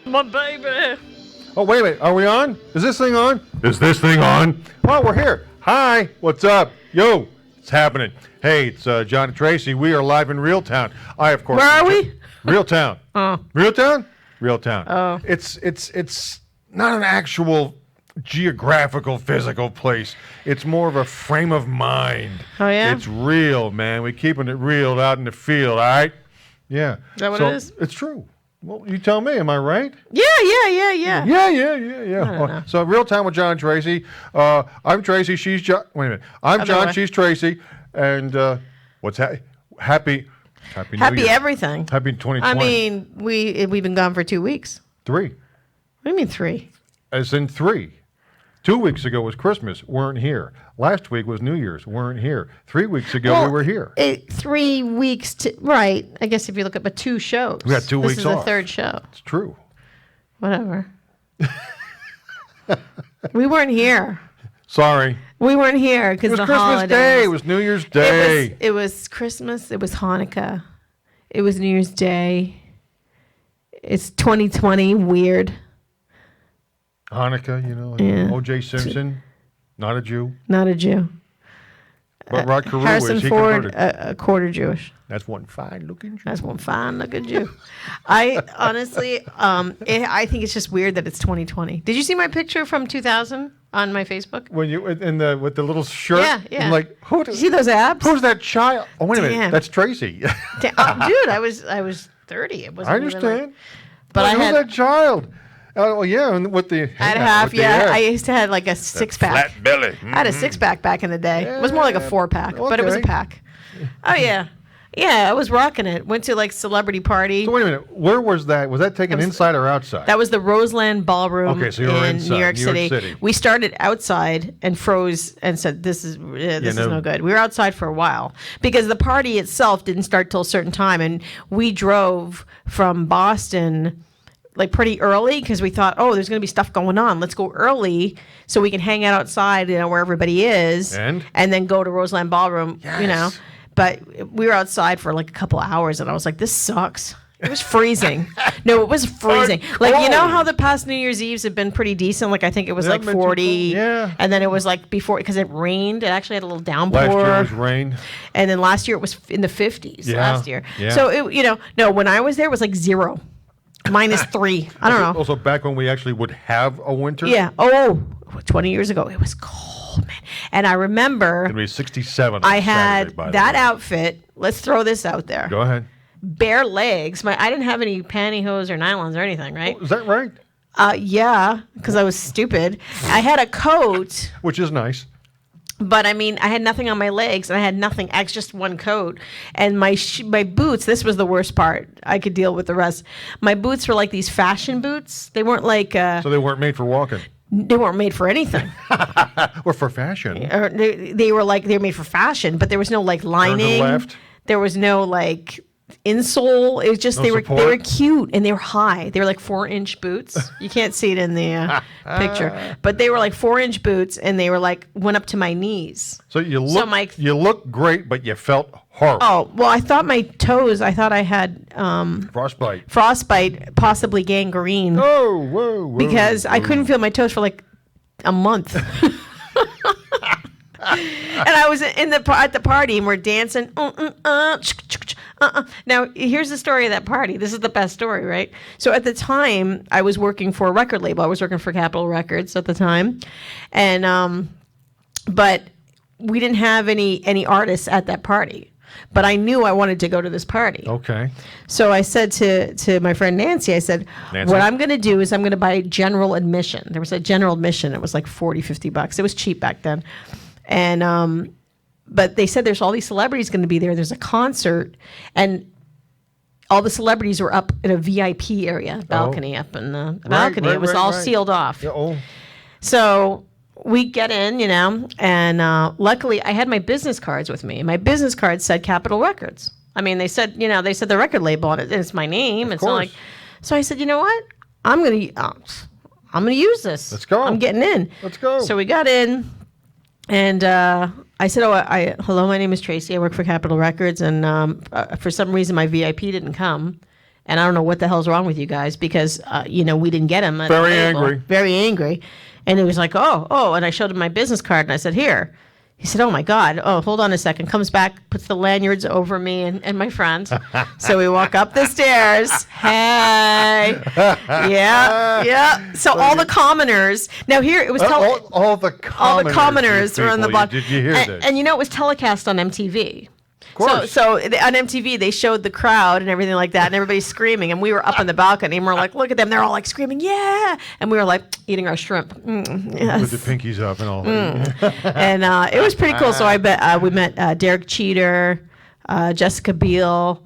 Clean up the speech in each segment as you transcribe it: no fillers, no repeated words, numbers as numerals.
My baby. Oh, wait a minute. Are we on? Is this thing on? Is this thing on? Oh, we're here. Hi. What's up? Yo. It's happening. Hey, it's John and Tracy. We are live in REALTOwn. I, of course. Where are we? REALTOwn. Oh. REALTOwn? REALTOwn. Oh. It's not an actual geographical, physical place. It's more of a frame of mind. Oh, yeah? It's real, man. We're keeping it real out in the field, all right? Yeah. Is that what it is? It's true. Well, you tell me. Am I right? Yeah. Yeah. know. So, Real Time with John and Tracy. I'm Tracy. She's John. Wait a minute. I'm Other John. way. She's Tracy. And what's happy New Happy Year. everything. Happy 2020. I mean, we've been gone for 2 weeks. 3. What do you mean 3? As in 3. 2 weeks ago was Christmas. Weren't here. Last week was New Year's. Weren't here. 3 weeks ago we were here. 3 weeks right. I guess if you look at 2 shows. We got 2 weeks This is off. the 3rd show. It's true. Whatever. We weren't here. Sorry. We weren't here because It was the Christmas holidays. Day. It was New Year's Day. It was Christmas. It was Hanukkah. It was New Year's Day. It's 2020. Weird. Hanukkah, you know. Yeah. O.J. Simpson, not a Jew. Not a Jew. But Rod Carew Harrison is. He Ford, converted. a quarter Jewish. That's one fine-looking Jew. That's one fine looking Jew. I honestly, I think it's just weird that it's 2020. Did you see my picture from 2000 on my Facebook? When you with the little shirt. Yeah. I'm like, You see those abs? who's that child? Oh, wait a minute. Damn. That's Tracy. Dude, I was 30. It wasn't I even understand. like- but I who's had that child? Oh, yeah, and with the. I had a half. Yeah, I used to have like a 6-pack. Flat belly. I had a 6-pack back in the day. It was more like a 4-pack, but it was a okay. pack. Oh yeah, I was rocking it. Went to like celebrity party. So wait a minute. Where was that? Was that taken inside or outside? That was the Roseland Ballroom Okay, so you were in inside, New York New York City. City. We started outside and froze and said, "This is no good." We were outside for a while because the party itself didn't start till a certain time, and we drove from Boston like pretty early because we thought, "Oh, there's going to be stuff going on. Let's go early so we can hang out outside, where everybody is, And then go to Roseland Ballroom, Yes. But we were outside for like a couple of hours, and I was like, "This sucks." It was freezing. No, it was freezing. Like, you know how the past New Year's Eves have been pretty decent? Like, I think it was like 40. Yeah. And then it was like before, because it rained. It actually had a little downpour. last year was rain. And then last year it was in the 50s. Yeah. Last year. Yeah. So, no, when I was there, it was like 0. -3. I don't know. Also, back when we actually would have a winter. Yeah. Oh, 20 years ago, it was cold, man. And I remember It'd be 67. I on had Saturday, by the that way. outfit. Let's throw this out there. Go ahead. Bare legs. I didn't have any pantyhose or nylons or anything, right? Is that right? Yeah, because I was stupid. I had a coat, Which is nice. but I had nothing on my legs, and I had nothing. Just one coat, and my boots. This was the worst part. I could deal with the rest. My boots were like these fashion boots. They weren't like. So they weren't made for walking. They weren't made for anything. Or for fashion. Or they were made for fashion, but there was no like Turn lining. to the left. There was no like insole. It was just No they support? were cute and they were high. They were like 4-inch boots. You can't see it in the picture, but they were like 4-inch boots, and they were like went up to my knees. So you look great, but you felt horrible. Oh well, I thought my toes. I thought I had frostbite, possibly gangrene, Whoa. because I couldn't feel my toes for like a month. And I was at the party, and we're dancing. Now, here's the story of that party. This is the best story, right? So at the time, I was working for a record label. I was working for Capitol Records at the time, and but we didn't have any artists at that party. But I knew I wanted to go to this party. Okay. So I said to my friend Nancy, I said, Nancy? what I'm going to do is I'm going to buy general admission. There was a general admission. It was like $40-$50. It was cheap back then. And but they said there's all these celebrities going to be there. There's a concert, and all the celebrities were up in a VIP area, balcony up in the balcony. It was all sealed off. Yeah, oh. So we get in, and luckily I had my business cards with me. My business card said Capitol Records. They said the record label on it, and it's my name. It's not like, so I said, you know what? I'm gonna use this. Let's go. I'm getting in. Let's go. So we got in, and I said, hello, my name is Tracy. I work for Capitol Records, and for some reason my VIP didn't come. And I don't know what the hell's wrong with you guys because, we didn't get him. Very angry. Very angry. And he was like, oh. And I showed him my business card and I said, here. He said, oh, my God. Oh, hold on a second. Comes back, puts the lanyards over me and my friend. So we walk up the stairs. Hey. Yeah. So all the commoners. Now here, it was... all the commoners were on the block. Did you hear this? And it was telecast on MTV. Of course. So on MTV, they showed the crowd and everything like that, and everybody's screaming. And we were up on the balcony, and we're like, look at them. They're all like screaming, yeah. And we were like eating our shrimp. Yes. With the pinkies up and all. And it was pretty cool. So we met Derek Cheater, Jessica Biel,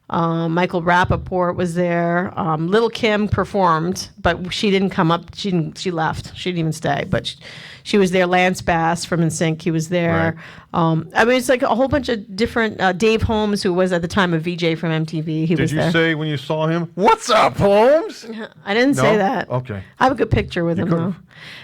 Michael Rappaport was there. Little Kim performed, but she didn't come up. She left. She didn't even stay. But she was there. Lance Bass from NSYNC, he was there. Right. It's like a whole bunch of different. Dave Holmes, who was at the time a VJ from MTV, he was there. Did you say when you saw him, "What's up, Holmes"? I didn't say that. Okay. I have a good picture with him though.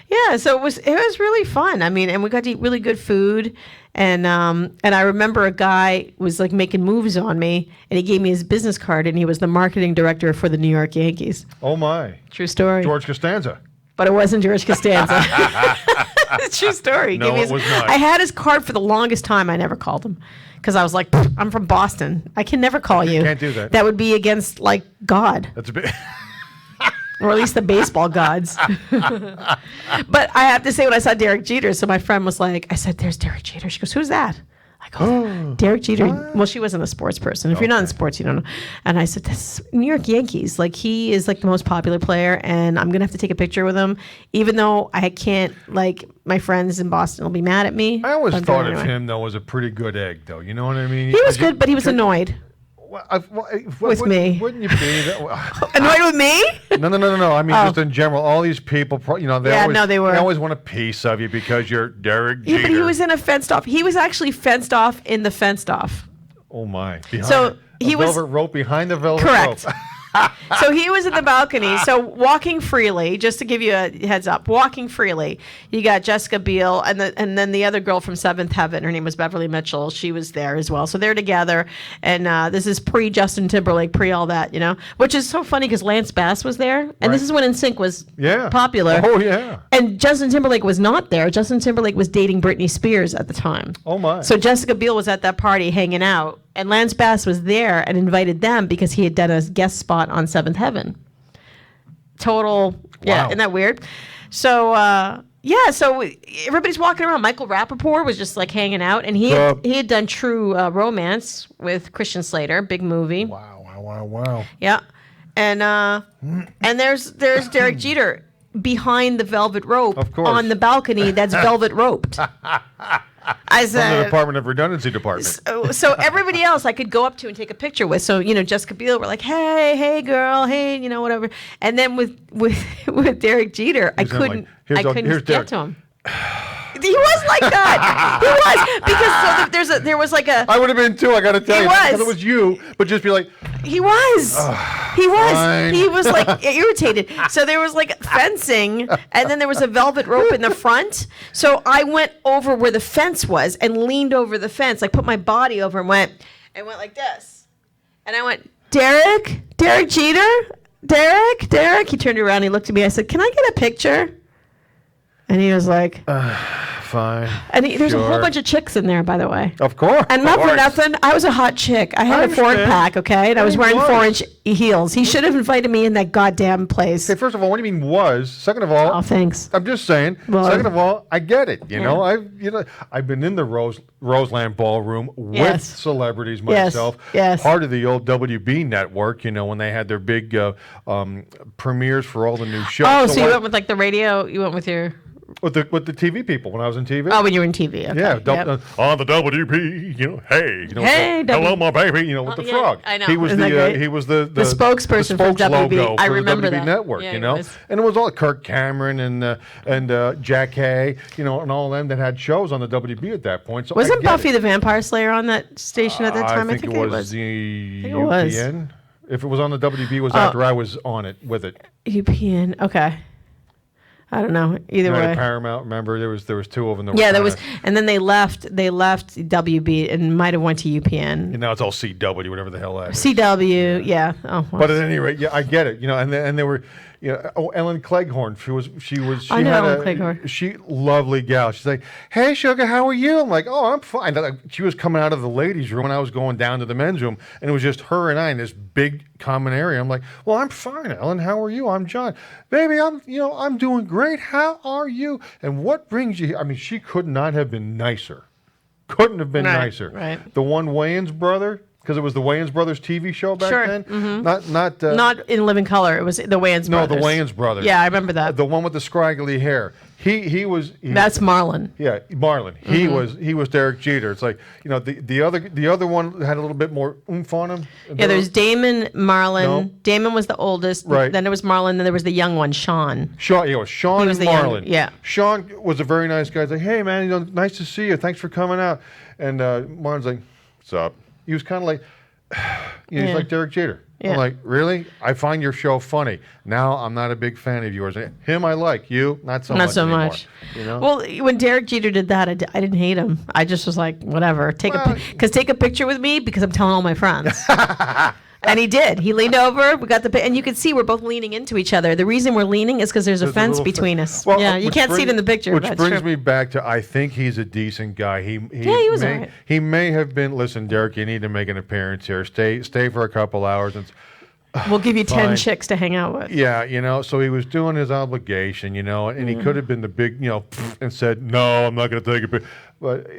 Yeah, so it was really fun. And we got to eat really good food. And I remember a guy was like making moves on me, and he gave me his business card, and he was the marketing director for the New York Yankees. Oh my! True story. George Costanza. But it wasn't George Costanza. True story. No, it was not. I had his card for the longest time. I never called him because I was like, I'm from Boston. I can never call you. Can't do that. That would be against like God. That's a bit. Or at least the baseball gods. But I have to say, when I saw Derek Jeter, so my friend was like, I said, there's Derek Jeter. She goes, who's that? I go, Derek Jeter. What? Well, she wasn't a sports person. If you're not in sports, you don't know. And I said, this is New York Yankees. Like, he is like the most popular player, and I'm going to have to take a picture with him, even though I can't, like, my friends in Boston will be mad at me. I always thought of him, though, as a pretty good egg, though. You know what I mean? He was good, but he was annoyed. With me. Wouldn't you be that? Annoyed with me? No. I mean, just in general, all these people, they always want a piece of you because you're Derek Jeter. Yeah, but he was in a fenced off. He was actually fenced off in the fenced off. Oh my! Velvet rope behind the velvet correct. rope. So he was at the balcony. So walking freely, just to give you a heads up, walking freely, you got Jessica Biel and then the other girl from Seventh Heaven. Her name was Beverly Mitchell. She was there as well. So they're together. And this is pre Justin Timberlake, pre all that, which is so funny because Lance Bass was there. And this is when NSYNC was popular. Oh, yeah. And Justin Timberlake was not there. Justin Timberlake was dating Britney Spears at the time. Oh, my. So Jessica Biel was at that party hanging out. And Lance Bass was there and invited them because he had done a guest spot on Seventh Heaven. Total, yeah, isn't that weird? So, so everybody's walking around. Michael Rappaport was just like hanging out, and he had done True Romance with Christian Slater, big movie. Wow. Yeah, and there's Derek Jeter behind the velvet rope on the balcony that's velvet roped. I said, from the Department of Redundancy Department. So everybody else I could go up to and take a picture with. So, Jessica Biel were like, hey, girl, hey, whatever. And then with Derek Jeter, I couldn't get to him. He was like that. He was because there was like a. I would have been too. I got to tell you, because it was you. But just be like. He was. He was. Fine. He was like irritated. So there was like fencing, and then there was a velvet rope in the front. So I went over where the fence was and leaned over the fence, like put my body over and went like this, and I went, Derek Jeter, Derek. He turned around. He looked at me. I said, "Can I get a picture?" And he was like, fine. And there's a whole bunch of chicks in there, by the way. Of course. And not for nothing, I was a hot chick. I had a 4-pack, okay? And I was wearing 4-inch heels. He should have invited me in that goddamn place. Okay, first of all, what do you mean was? Second of all, oh, thanks. I'm just saying. Well, second of all, I get it. I've been in the Roseland Ballroom with celebrities myself. Yes. Part of the old WB network, when they had their big premieres for all the new shows. Oh, so you went with like the radio, you went with your... With the TV people when I was in TV. Oh, when you were in TV. Okay. Yeah, on the WB, hey, hello, my baby, with the frog. I know. He was the spokesperson for WB. I remember the WB that network, and it was all Kirk Cameron and Jack Hay, and all of them that had shows on the WB at that point. So wasn't Buffy the Vampire Slayer on that station at that time? I think it was the UPN. If it was on the WB, it was after I was on it with it. UPN, okay. I don't know. Either way. Paramount, remember there was two of them. That yeah, there was, and then they left WB and might have went to UPN. And now it's all CW, whatever the hell that is. CW, yeah. Oh, well. But at any rate, yeah, I get it. And they were, Ellen Cleghorn. She I know Ellen Cleghorn. She lovely gal. She's like, "Hey, sugar, how are you?" I'm like, "Oh, I'm fine." She was coming out of the ladies' room, and I was going down to the men's room, and it was just her and I in this big common area. I'm like, "Well, I'm fine, Ellen. How are you? I'm John, baby. I'm doing great. How are you? And what brings you here?" I mean, she could not have been nicer. Couldn't have been nicer. Right. The one Wayans brother. Because it was the Wayans Brothers TV show back then. Mm-hmm. Not in Living Color. It was the Wayans Brothers. No, the Wayans Brothers. Yeah, I remember that. The one with the scraggly hair. He was. That's Marlon. Yeah, Marlon. Mm-hmm. He was Derek Jeter. It's like the other one had a little bit more oomph on him. Yeah, there's Damon, Marlon. No. Damon was the oldest. Right. Then there was Marlon. Then there was the young one, Sean. Sean and Marlon. Yeah. Sean was a very nice guy. He's like, "Hey man, nice to see you. Thanks for coming out." And Marlon's like, "What's up?" He was kind of like. He's like Derek Jeter. Yeah. I'm like, really? I find your show funny. Now I'm not a big fan of yours. Him I like. You, not so much. Well, when Derek Jeter did that, I didn't hate him. I just was like, whatever. Take a picture with me because I'm telling all my friends. And he did. He leaned over. We got and you could see we're both leaning into each other. The reason we're leaning is because there's a fence between us. Well, yeah, you can't see it in the picture. Which brings me back to I think he's a decent guy. He was all right. He may have been. Listen, Derek, you need to make an appearance here. Stay for a couple hours and. We'll give you 10 chicks to hang out with. Yeah, so he was doing his obligation, and he could have been the big, and said, "No, I'm not going to take a picture." But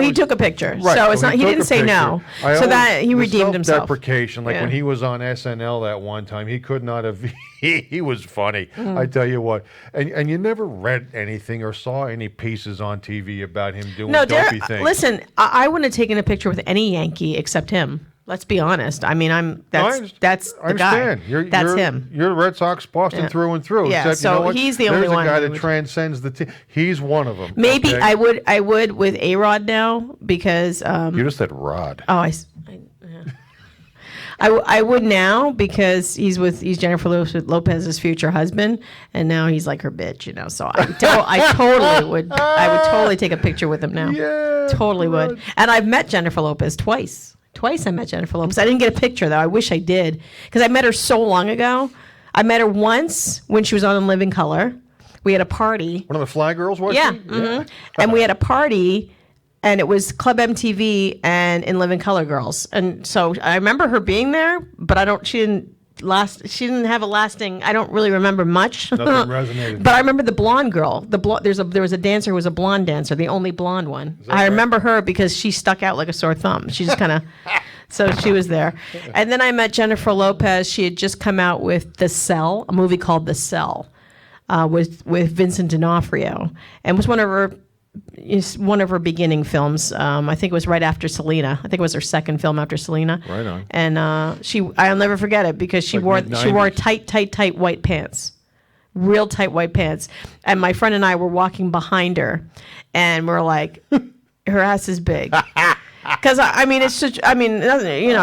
he took a picture. Right, so it's not. He didn't say no. So that he redeemed himself. Self-deprecation, when he was on SNL that one time, he could not have. He was funny. I tell you what, and you never read anything or saw any pieces on TV about him doing dopey things. Listen, I wouldn't have taken a picture with any Yankee except him. Let's be honest. I mean, that's the guy. That's him. You're Red Sox Boston through and through. Yeah, so he's the only one. There's a guy that transcends the team. He's one of them. Maybe I would with A-Rod now because you just said Rod. Oh, I would now because he's Jennifer Lopez's future husband, and now he's like her bitch, So I totally would. I would totally take a picture with him now. Yeah, totally would. And I've met Jennifer Lopez twice. Twice I met Jennifer Lopez. I didn't get a picture, though. I wish I did. Because I met her so long ago. I met her once when she was on In Living Color. We had a party. One of the Fly Girls, was yeah. she? Mm-hmm. Yeah. And we had a party, and it was Club MTV and In Living Color girls. And so I remember her being there, but she didn't have a lasting. I don't really remember much. Nothing resonated. But I remember the blonde girl. There was a dancer who was a blonde dancer, the only blonde one. I remember her because she stuck out like a sore thumb. She just kind of. So she was there. And then I met Jennifer Lopez. She had just come out with The Cell, a movie called The Cell, with Vincent D'Onofrio, and was one of her beginning films. I think it was right after Selena. I think it was her second film after Selena. Right on. And I'll never forget it because she wore tight white pants, real tight white pants. And my friend and I were walking behind her, and we're like, her ass is big. Because it's such. I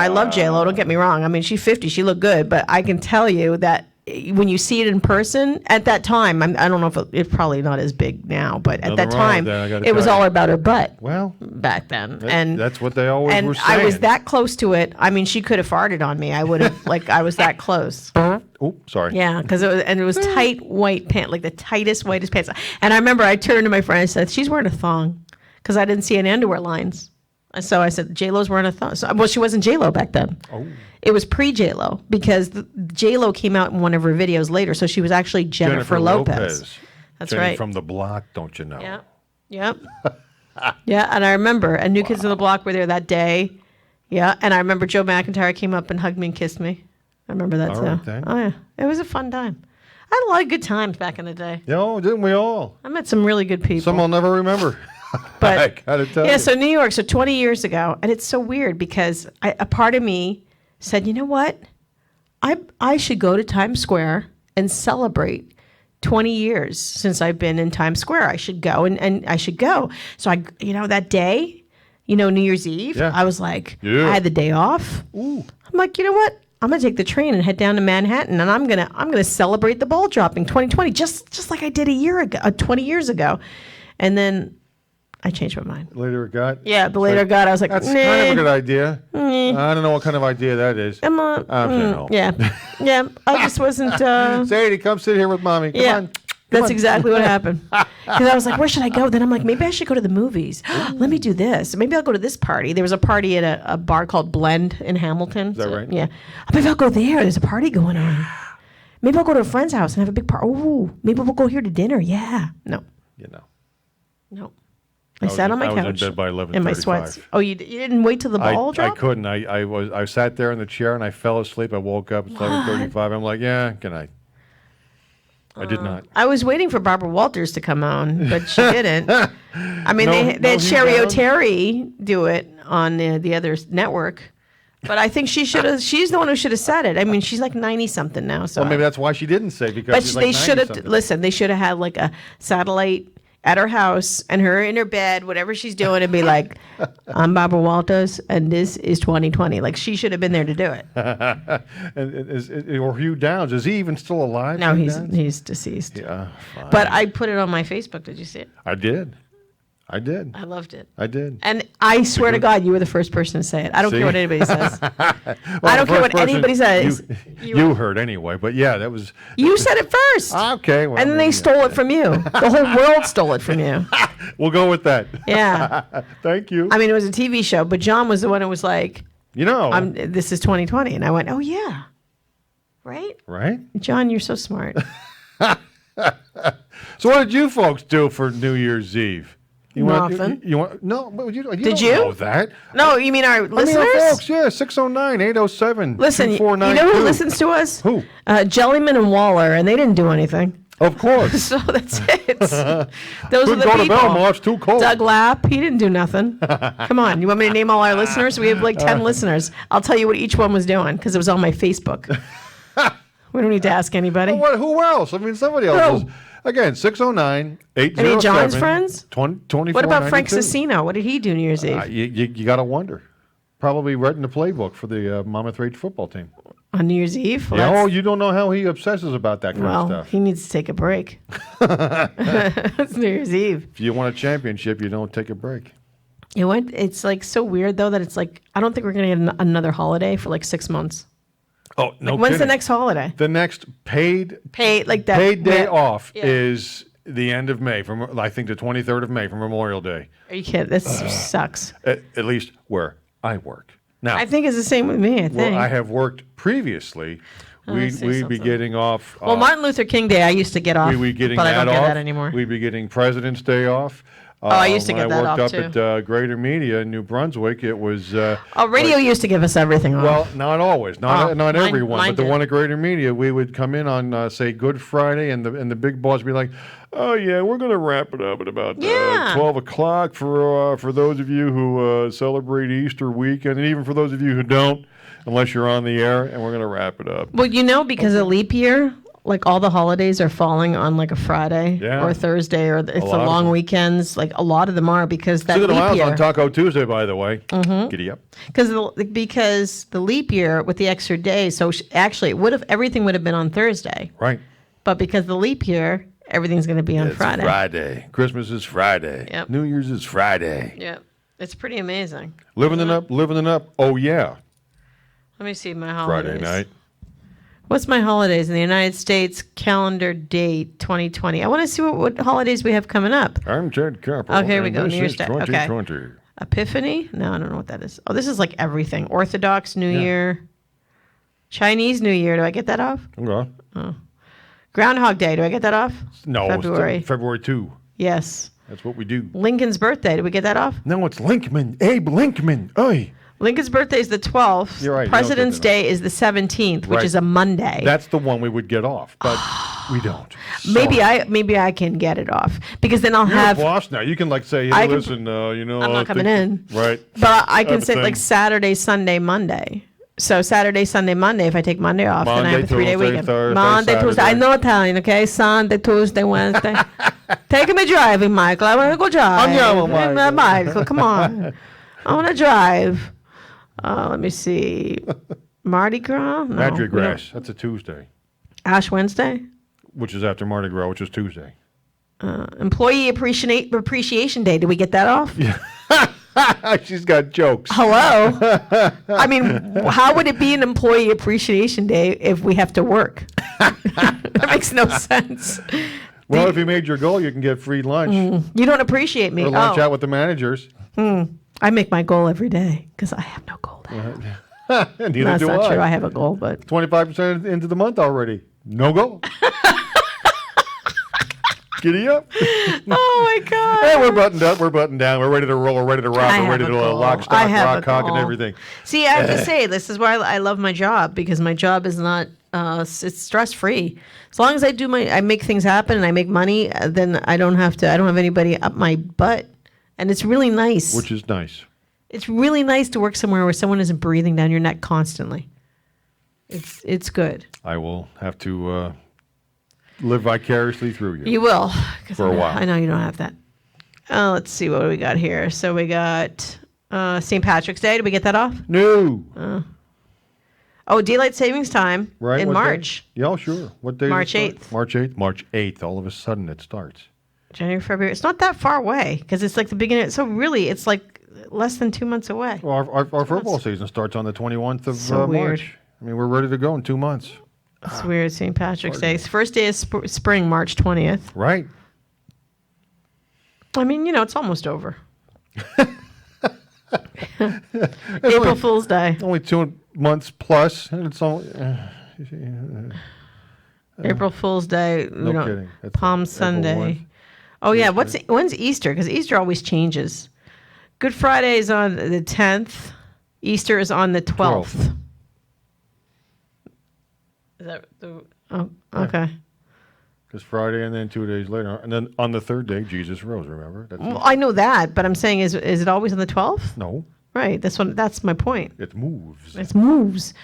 love J-Lo. Don't get me wrong. I mean, she's 50. She looked good, but I can tell you that. When you see it in person, at that time, I don't know if it's probably not as big now, but at that time, it was all about her butt. Well, back then, and that's what they always were saying. And I was that close to it. I mean, she could have farted on me. I would have, I was that close. Oh, sorry. Yeah, because it was tight white pants, like the tightest, whitest pants. And I remember I turned to my friend and said, "She's wearing a thong," because I didn't see any underwear lines. So I said, J-Lo's wearing a thong. Well, she wasn't J-Lo back then. Oh. It was pre-J-Lo because J-Lo came out in one of her videos later, so she was actually Jennifer Lopez. That's Jenny right. From the Block, don't you know? Yeah. Yep. Yeah, and I remember, and New Kids on the Block were there that day. Yeah, and I remember Joe McIntyre came up and hugged me and kissed me. I remember that too. Right, oh, yeah. It was a fun time. I had a lot of good times back in the day. Yeah, didn't we all? I met some really good people. Some I'll never remember. But I gotta tell you. So New York, so 20 years ago, and it's so weird because a part of me said, you know what? I should go to Times Square and celebrate 20 years since I've been in Times Square. I should go and I should go. So that day, New Year's Eve, I was like, I had the day off. Ooh. I'm like, you know what? I'm gonna take the train and head down to Manhattan, and I'm gonna celebrate the ball dropping 2020, just like I did a year ago, 20 years ago, and then I changed my mind. Later it got. Yeah, the later it got. I was like, that's kind of a good idea. I don't know what kind of idea that is. No. Yeah. I just wasn't. Sadie, come sit here with mommy. Come on. That's exactly what happened. Because I was like, where should I go? Then I'm like, maybe I should go to the movies. Let me do this. Maybe I'll go to this party. There was a party at a bar called Blend in Hamilton. Is that right? Yeah. Maybe I'll go there. There's a party going on. Maybe I'll go to a friend's house and have a big party. Oh, maybe we'll go here to dinner. Yeah. No. No. I sat on my couch. I was in bed by 11:35. In my sweats. Oh, you didn't wait till the ball dropped? I couldn't. I sat there in the chair and I fell asleep. I woke up at 11:35. I'm like, yeah, good night. I did not. I was waiting for Barbara Walters to come on, but she didn't. I mean, they had Sherry O'Terry do it on the other network, but I think she should have. She's the one who should have said it. I mean, she's like 90-something now. So maybe that's why she didn't say because. But she's they like should have listen. They should have had like a satellite at her house and her in her bed, whatever she's doing, and be like, "I'm Barbara Walters, and this is 2020." Like she should have been there to do it. Or Hugh Downs, is he even still alive? No, he's deceased. Yeah, fine. But I put it on my Facebook. Did you see it? I did. I loved it. I did. And I swear to God, you were the first person to say it. I don't care what anybody says. I don't care what anybody says. You heard anyway, but yeah, that was. You said it first. Okay. Well, and then they stole it from you. The whole world stole it from you. We'll go with that. Yeah. Thank you. I mean, it was a TV show, but John was the one who was like, this is 2020. And I went, oh, yeah. Right? Right? John, you're so smart. So what did you folks do for New Year's Eve? Nothing. No, you did you know that? No, you mean our listeners? Our folks, yeah, 609-807. Listen, you know who listens to us? Who? Jellyman and Waller, and they didn't do anything. Of course. So that's it. Those are the go people. To Belmont, it's too cold. Doug Lapp, he didn't do nothing. Come on, you want me to name all our listeners? We have like 10 listeners. I'll tell you what each one was doing because it was on my Facebook. We don't need to ask anybody. Well, who else? I mean, somebody else. Again, 609-807. Any John's friends? 24. What about Frank Cicino? What did he do New Year's Eve? You got to wonder. Probably read in the playbook for the Monmouth Rage football team. On New Year's Eve? Well, you don't know how he obsesses about that kind of stuff. He needs to take a break. It's New Year's Eve. If you want a championship, you don't take a break. It's like so weird, though, that it's like, I don't think we're going to get another holiday for like 6 months. Oh, no like, when's the next holiday? The next paid like that paid day off is the end of May, from I think the 23rd of May for Memorial Day. Are you kidding? This sucks. At least where I work. Now, I think it's the same with me, I think. Where I have worked previously, we'd be getting off. Well, Martin Luther King Day I used to get off, we'd be getting but I don't that get off. that anymore. We'd be getting President's Day off. I used to get that off, too. I worked up at Greater Media in New Brunswick. It was... radio used to give us everything off. Well, not always. Not everyone. Mine but the did. one at Greater Media, we would come in on, say, Good Friday, and the big boss would be like, oh, yeah, we're going to wrap it up at about 12 o'clock for those of you who celebrate Easter weekend, and even for those of you who don't, unless you're on the air, and we're going to wrap it up. Well, because of leap year... Like all the holidays are falling on like a Friday or Thursday, or it's the long weekends. Like a lot of them are because that leap year. on Taco Tuesday, by the way. Mm-hmm. Giddy up. Because the leap year with the extra day, so actually everything would have been on Thursday. Right. But because the leap year, everything's going to be on it's Friday. Friday. Christmas is Friday. Yep. New Year's is Friday. Yep. It's pretty amazing. Living it up. Oh yeah. Let me see my holidays. Friday night. What's my holidays in the United States calendar date 2020? I want to see what holidays we have coming up. I'm Ted Capper. Okay, here we go. New Year's Day. 2020. Okay. Epiphany? No, I don't know what that is. Oh, this is like everything. Orthodox New Year. Chinese New Year. Do I get that off? Okay. Oh. Groundhog Day. Do I get that off? No, February. It's February 2. Yes. That's what we do. Lincoln's birthday. Do we get that off? No, it's Linkman. Abe Linkman. Oy. Lincoln's birthday is the 12th. You're right. President's Day is the 17th, which is a Monday. That's the one we would get off, but we don't. Maybe I can get it off because then I'll have. You're a boss now. You can say, hey, listen, I'm not coming in. Right. But I can say like Saturday, Sunday, Monday. So Saturday, Sunday, Monday. If I take Monday off, then I have a 3-day weekend. Monday, Tuesday. I know Italian. Okay, Sunday, Tuesday, Wednesday. Take me driving, Michael. I want to go drive. Andiamo, Michael, come on. I want to drive. Let me see. Mardi Gras? No, Madrid Grass. That's a Tuesday. Ash Wednesday? Which is after Mardi Gras, which is Tuesday. Employee Appreciation Day. Did we get that off? Yeah. She's got jokes. Hello? I mean, how would it be an Employee Appreciation Day if we have to work? That makes no sense. Well, if you made your goal, you can get free lunch. You don't appreciate me. Or lunch out with the managers. I make my goal every day because I have no goal. Neither That's do not I. true. I have a goal, but 25% into the month already. No goal. Giddy up. oh my God. Hey, we're buttoned up. We're buttoned down. We're ready to roll. We're ready to rock. We're ready to lock, stock, rock, cock, and everything. See, I have to say, this is why I love my job, because my job is not, it's stress free. As long as I make things happen and I make money, then I don't have anybody up my butt. And it's really nice. Which is nice. It's really nice to work somewhere where someone isn't breathing down your neck constantly. It's good. I will have to live vicariously through you. You will. For a while. I know you don't have that. Let's see what we got here. So we got St. Patrick's Day. Did we get that off? No. Daylight savings time in March. Day? Yeah, sure. What day? March 8th. March 8th. March 8th. All of a sudden it starts. January, February. It's not that far away because it's like the beginning. So really, it's like less than 2 months away. Well, our football season starts on the 21th of So weird. March. I mean, we're ready to go in 2 months. It's weird. St. Patrick's Day. First day of spring, March 20th. Right. I mean, it's almost over. April Fool's Day. Only 2 months plus. And it's only... April Fool's Day. No kidding. That's Palm Sunday. Oh, yeah. When's Easter? Because Easter always changes. Good Friday is on the 10th. Easter is on the 12th. Is that the... Oh, okay. It's Friday, and then 2 days later. And then on the third day, Jesus rose, remember? Well, I know that, but I'm saying, is it always on the 12th? No. Right. That's my point. It moves. It moves.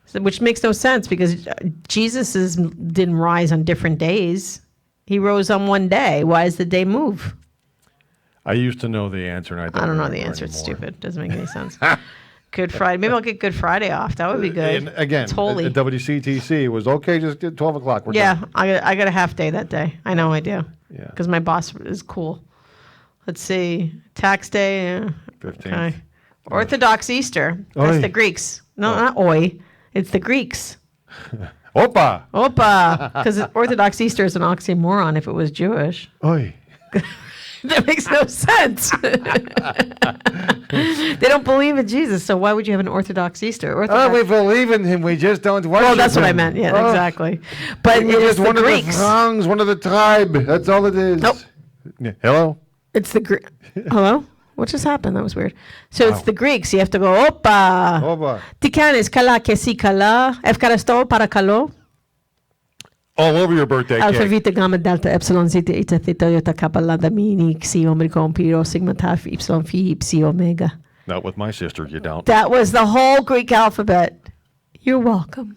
So, which makes no sense because Jesus didn't rise on different days. He rose on one day. Why does the day move? I used to know the answer, and I don't know the answer. It's stupid. Doesn't make any sense. Good Friday. Maybe I'll get Good Friday off. That would be good. And again, it's holy. At WCTC was okay. Just get 12 o'clock. We're done. I got a half day that day. I know I do. Yeah. Because my boss is cool. Let's see. Tax day. 15th. Okay. Orthodox Easter. That's the Greeks. No, not oi. It's the Greeks. Opa. Because Orthodox Easter is an oxymoron if it was Jewish. Oi. That makes no sense. They don't believe in Jesus, so why would you have an Orthodox Easter? We believe in him. We just don't worship him. Well, that's what I meant. Yeah, exactly. But it is one the of Greeks. the throngs, one of the tribe. That's all it is. Nope. Yeah. Hello? It's the Greeks. Hello? What just happened? That was weird. So it's the Greeks. You have to go, opa. Opa. Tikanes kala kesi kala. Efkarasto para kalo. All over your birthday Alpha cake. Vita Gamma Delta Epsilon Zeta Eta Theta Iota Kappa Lambda Mini Xi Omicron Pi Sigma Tau Phi Epsilon Phi Psi Omega. Not with my sister, you don't. That was the whole Greek alphabet. You're welcome.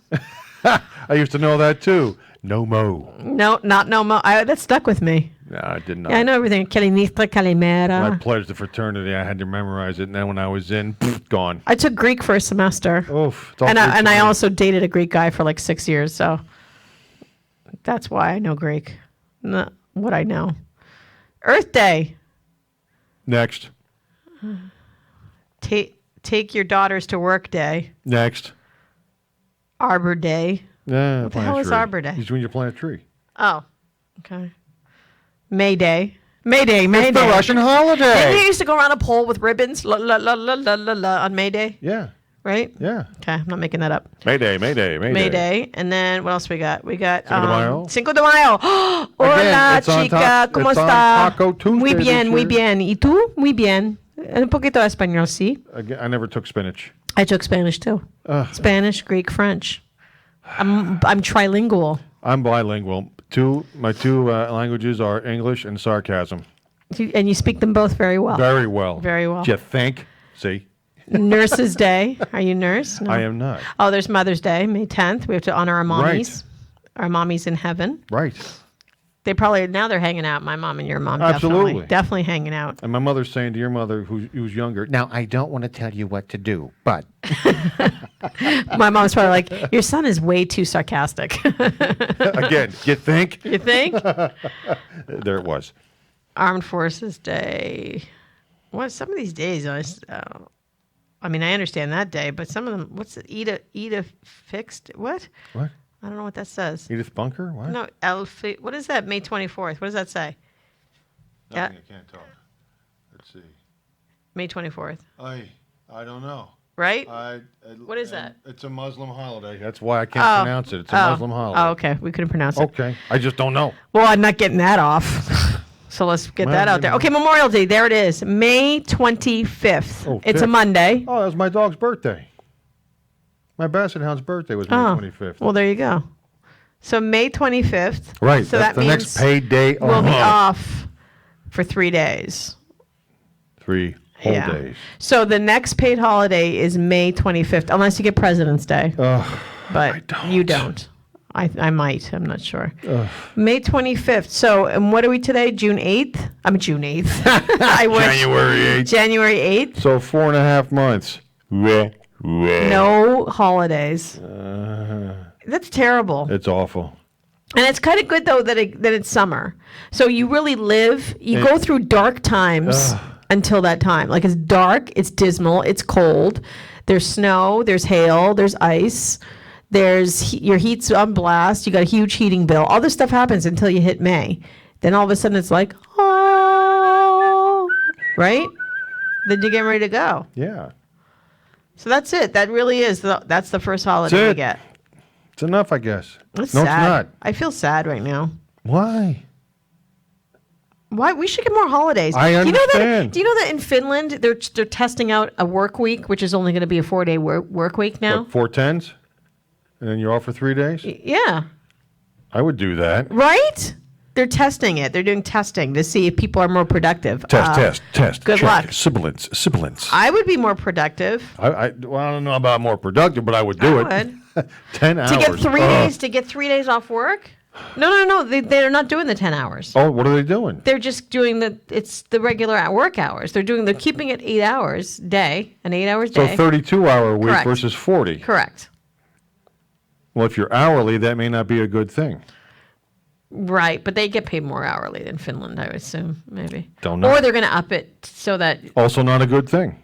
I used to know that too. No mo. No, not no mo. That stuck with me. No, I did not. Yeah, I know everything. Kalinithra, When I Kalimera. pledged the fraternity, I had to memorize it, and then when I was in, gone. I took Greek for a semester. Oof. And I also dated a Greek guy for like 6 years, so that's why I know Greek. Not what I know. Earth Day. Next. Take your daughters to work day. Next. Arbor Day. Yeah, What the hell is Arbor Day? It's when you plant a tree. Oh, okay. May Day. May Day. May It's Day. the Russian Didn't holiday. you used to go around a pole with ribbons la, la, la, la, la, la, la, on May Day? Yeah. Right? Yeah. Okay, I'm not making that up. Mayday, Mayday, Mayday. May Day. And then what else we got? We got Cinco de Mayo. Cinco de Mayo. Hola, it's on chica. ¿Cómo it's on está? Taco Tuesday Muy bien, this muy year. bien. ¿Y tú? Muy bien. Un poquito de español, sí. Again, I never took spinach. I took Spanish too. Spanish, Greek, French. I'm trilingual. I'm bilingual. My two languages are English and sarcasm. And you speak them both very well. Very well. Very well. Do you think? See? Nurses Day. Are you nurse? No. I am not. Oh, there's Mother's Day, May 10th. We have to honor our mommies. Right. Our mommies in heaven. Right. They probably now they're hanging out. My mom and your mom, Absolutely. definitely hanging out. And my mother's saying to your mother, who's younger, now I don't want to tell you what to do, but My mom's probably like, your son is way too sarcastic. again, you think? You think? There it was. Armed Forces Day. What? Some of these days, I mean, I understand that day, but some of them. What's it? Edith fixed what? What? I don't know what that says. Edith Bunker? What? No, what is that? May 24th. What does that say? Nothing, I can't tell. Let's see. May 24th. I don't know. Right? What is that? It's a Muslim holiday. That's why I can't pronounce it. It's a Muslim holiday. Oh, okay. We couldn't pronounce it. Okay. I just don't know. Well, I'm not getting that off. So let's get that out there. Okay, Memorial Day. There it is. May 25th. Oh, it's a Monday. Oh, that was my dog's birthday. My Basset Hound's birthday was May 25th. Well, there you go. So May 25th. Right. So that's that the means next paid day. We'll be off for 3 days. 3 whole days. So the next paid holiday is May 25th, unless you get President's Day. But you don't. I might. I'm not sure. May 25th. So, and what are we today? June 8th? I'm June 8th. I wish. January 8th. January 8th. So 4.5 months. No holidays. That's terrible. It's awful. And it's kind of good, though, that it's summer. So you really live, you go through dark times until that time. Like, it's dark, it's dismal, it's cold. There's snow, there's hail, there's ice. Your heat's on blast. You got a huge heating bill. All this stuff happens until you hit May. Then all of a sudden it's like, oh, right? Then you're getting ready to go. Yeah. So that's it. That really is. That's the first holiday we get. It's enough, I guess. It's no, sad. It's not. I feel sad right now. Why? Why? We should get more holidays. I understand. Do you know that in Finland they're testing out a work week, which is only going to be a 4-day work week now? What, 4 10s? And then you're off for 3 days? Yeah. I would do that. Right? They're testing it. They're doing testing to see if people are more productive. Test. Good check. luck. Sibilance. I would be more productive. I don't know about more productive, but I would do it. 10 hours. To get 3 days off work? No. They're not doing the 10 hours. Oh, what are they doing? They're just doing the regular work hours. They're keeping it 8 hours day, an 8 hours day. So 32-hour week Correct. versus 40. Correct. Well, if you're hourly, that may not be a good thing. Right, but they get paid more hourly than Finland, I would assume, maybe. Don't know. Or they're going to up it so that... Also not a good thing.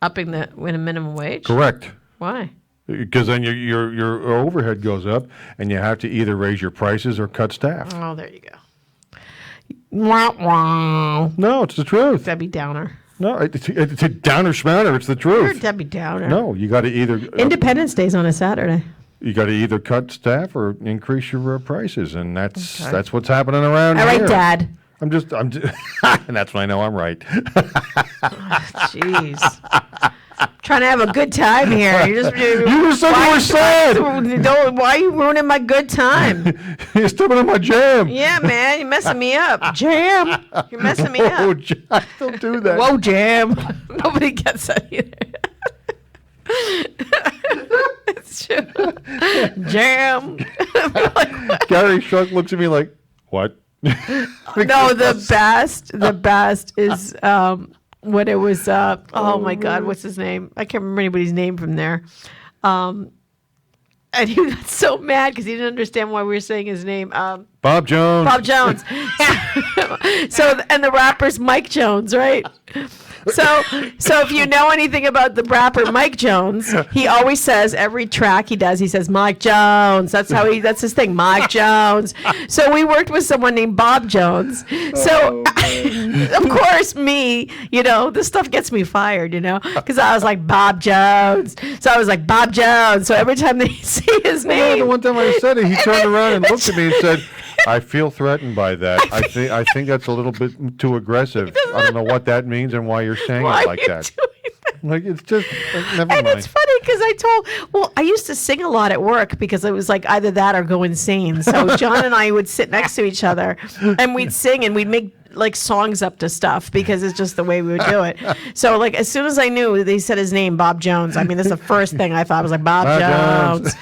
Upping the minimum wage? Correct. Why? Because then your overhead goes up, and you have to either raise your prices or cut staff. Oh, there you go. Wow. No, it's the truth. Debbie Downer. No, it's a downer schmouner. It's the truth. You're Debbie Downer. No, you got to either... Independence Day's on a Saturday. You got to either cut staff or increase your prices, and that's what's happening around here. All right, Dad. I'm just, and that's when I know I'm right. Jeez. Trying to have a good time here. You just said you were sad. Why are you ruining my good time? You're stepping on my jam. Yeah, man, you're messing me up. Jam. You're messing me up. Oh, I don't do that. Whoa, jam. Nobody gets that either. It's true. Jam. Gary Shrunk looks at me like, what? No, the best is when it was oh my God, what's his name? I can't remember anybody's name from there. And he got so mad because he didn't understand why we were saying his name. Bob Jones. Bob Jones. So and the rapper's Mike Jones, right? So if you know anything about the rapper Mike Jones, he always says every track he does, he says Mike Jones. That's that's his thing, Mike Jones. So we worked with someone named Bob Jones. So of course me, this stuff gets me fired, because I was like Bob Jones. So I was like Bob Jones. So every time they see his name, the one time I said it, he turned around and looked at me and said, I feel threatened by that. I think that's a little bit too aggressive. I don't know what that means and why you're saying it like that. Like, it's just, never mind. And it's funny because I used to sing a lot at work because it was like either that or go insane. So John and I would sit next to each other and we'd sing and we'd make like songs up to stuff because it's just the way we would do it. So like as soon as I knew they said his name, Bob Jones, I mean, that's the first thing I thought. I was like, Bob Jones.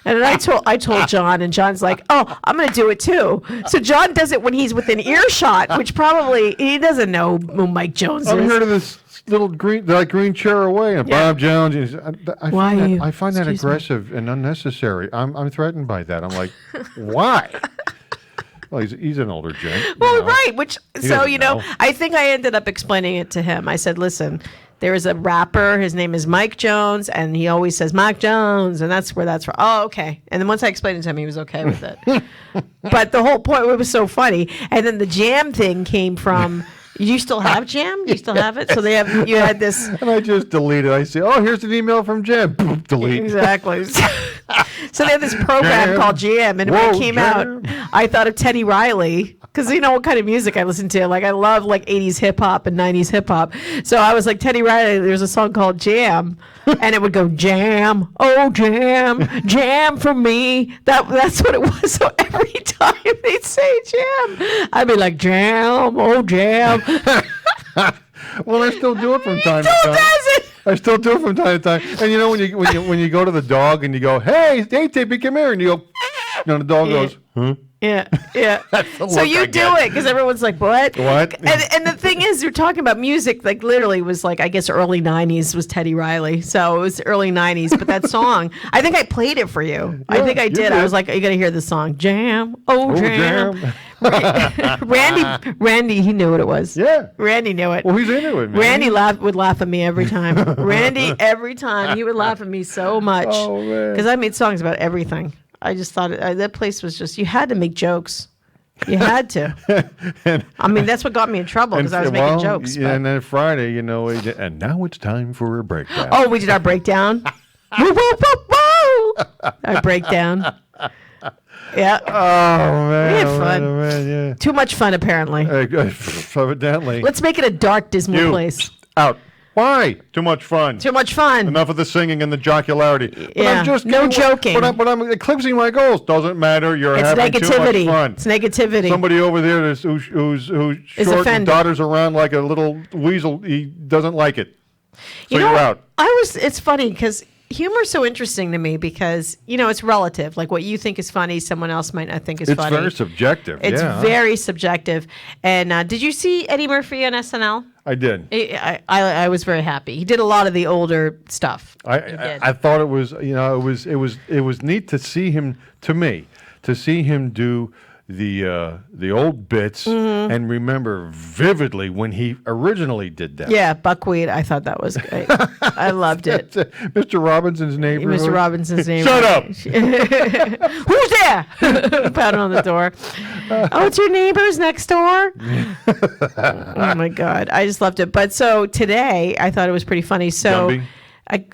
And then I told John, and John's like, "Oh, I'm going to do it too." So John does it when he's within earshot, which probably he doesn't know who Mike Jones is. I've heard of this little green chair away, and Bob Jones. I find that aggressive and unnecessary. I'm threatened by that. I'm like, why? Well, he's an older gent. Well, right. I think I ended up explaining it to him. I said, "Listen, there is a rapper. His name is Mike Jones, and he always says Mike Jones, and that's where that's from." Oh, okay. And then once I explained it to him, he was okay with it. But the whole point, it was so funny. And then the jam thing came from. You still have Jam? You still have it? So you had this. And I just deleted. I say, "Oh, here's an email from Jam." Boom, delete. Exactly. So they had this program called Jam, and when it came out, I thought of Teddy Riley, because you know what kind of music I listen to. Like I love 80s hip hop and 90s hip hop. So I was like, Teddy Riley, there's a song called Jam, and it would go jam, oh jam, jam for me. That's what it was. So every time they'd say jam, I'd be like, jam, oh jam. Well, I still do it from time to time. I still do it from time to time. And you know when you go to the dog and you go, hey, Tippy, come here, and you go, the dog goes, huh? Yeah. So you do it because everyone's like, what? What? And the thing is, you're talking about music, like literally was like, I guess early 90s was Teddy Riley. So it was early 90s. But that song, I think I played it for you. I think I did. I was like, you got to hear this song. Jam. Oh, jam. Randy, he knew what it was. Yeah. Randy knew it. Well, he's into it, man. Randy would laugh at me every time. Randy, every time, he would laugh at me so much. Oh, man. Because I made songs about everything. I just thought that place was just, you had to make jokes. You had to. I mean, that's what got me in trouble because I was making jokes. Yeah, and then Friday, and now it's time for a breakdown. Oh, we did our breakdown? Woo, woo, woo, woo. Our breakdown. Yeah. Oh, man. We had fun. Oh, man, yeah. Too much fun, apparently. Evidently. Let's make it a dark, dismal place. Out. Why? Too much fun. Too much fun. Enough of the singing and the jocularity. But yeah. I'm just no joking. But I'm eclipsing my goals. Doesn't matter. You're having too much fun. It's negativity. Somebody over there who's short and dodders around like a little weasel, he doesn't like it. So you're out. It's funny because humor's so interesting to me because, it's relative. Like what you think is funny, someone else might not think is funny. It's very subjective. It's very subjective. And did you see Eddie Murphy on SNL? I did. I was very happy. He did a lot of the older stuff. I thought it was, it was neat to see him, to see him do the old bits and remember vividly when he originally did that. Yeah, Buckwheat. I thought that was great. I loved it. Mr. Robinson's neighborhood. Mr. Robinson's neighborhood. Shut up. Who's there? Pounding on the door. Oh, it's your neighbors next door? Oh, my God. I just loved it. But so today, I thought it was pretty funny. So Gumby.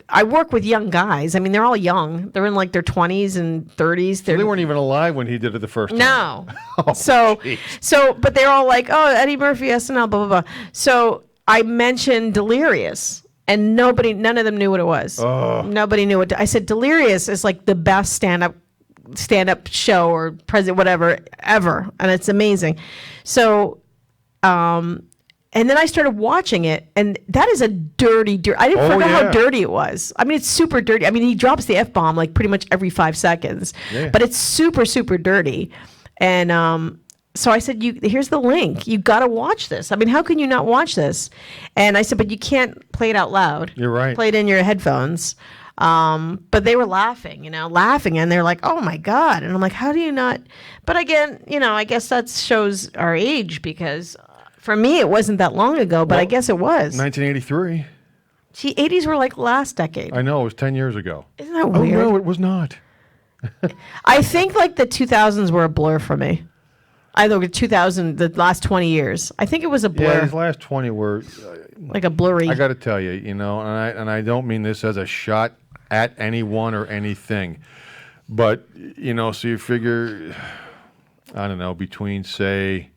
I work with young guys. I mean, they're all young. They're in like their 20s and 30s. So they weren't even alive when he did it the first time. No. Oh, but they're all like, oh, Eddie Murphy, SNL, blah, blah, blah. So I mentioned Delirious, and none of them knew what it was. Oh. Nobody knew what I said. Delirious is like the best stand-up show or whatever ever, and it's amazing. So, and then I started watching it, and that is a dirty. I didn't forget how dirty it was. I mean, it's super dirty. I mean, he drops the F-bomb like pretty much every 5 seconds, but it's super, super dirty. And so I said, here's the link. You got to watch this. I mean, how can you not watch this? And I said, but you can't play it out loud. You're right. Play it in your headphones. But they were laughing, and they're like, oh my God. And I'm like, how do you not? But again, I guess that shows our age because for me, it wasn't that long ago, but I guess it was. 1983. See, 80s were like last decade. I know, it was 10 years ago. Isn't that weird? Oh, no, it was not. I think like the 2000s were a blur for me. I think the last 20 years. I think it was a blur. Yeah, these last 20 were like a blurry. I got to tell you, and I don't mean this as a shot at anyone or anything, but so you figure, I don't know, between say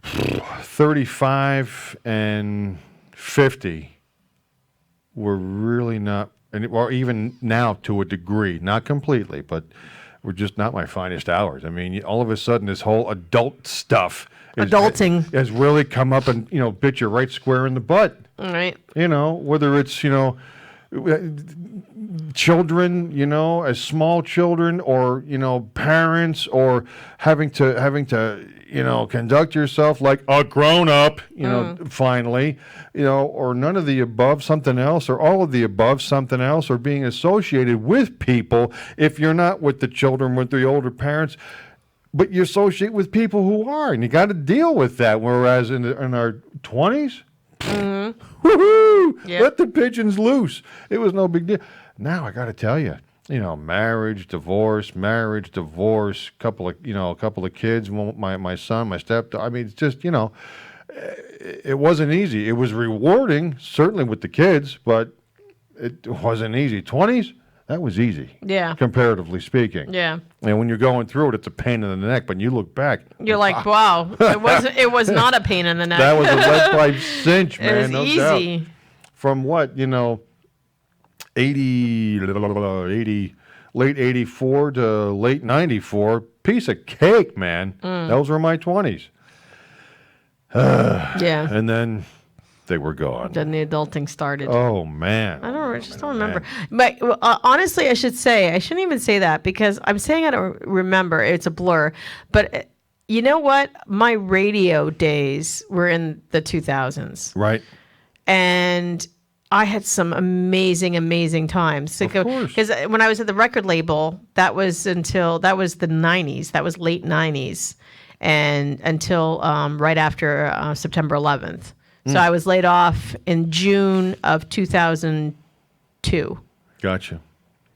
35 and 50 were really not, or even now to a degree, not completely, but were just not my finest hours. I mean, all of a sudden, this whole adult stuff adulting has really come up and bit you right square in the butt. All right. Whether it's children, as small children, or parents, or having to conduct yourself like a grown up, finally, or none of the above, something else, or all of the above, something else, or being associated with people if you're not with the children, with the older parents, but you associate with people who are, and you got to deal with that. Whereas in our 20s, woohoo, let the pigeons loose. It was no big deal. Now I got to tell you, marriage, divorce, couple of kids, my son, my stepdaughter. I mean, it's just, it wasn't easy. It was rewarding, certainly with the kids, but it wasn't easy. 20s, that was easy. Yeah. Comparatively speaking. Yeah. And when you're going through it, it's a pain in the neck. But you look back, you're like, wow, it was not a pain in the neck. That was a lead pipe cinch, man. It was no easy. Doubt. From what, 80, late 84 to late 94, piece of cake, man. Those were my 20s. Yeah. And then they were gone. Then the adulting started. Oh, man. I just don't remember. But honestly, I shouldn't even say that because I'm saying I don't remember. It's a blur. But you know what? My radio days were in the 2000s. Right. And I had some amazing times. Of course. Because when I was at the record label, that was the 90s. That was late 90s. And until right after September 11th. So I was laid off in June of 2002. Gotcha.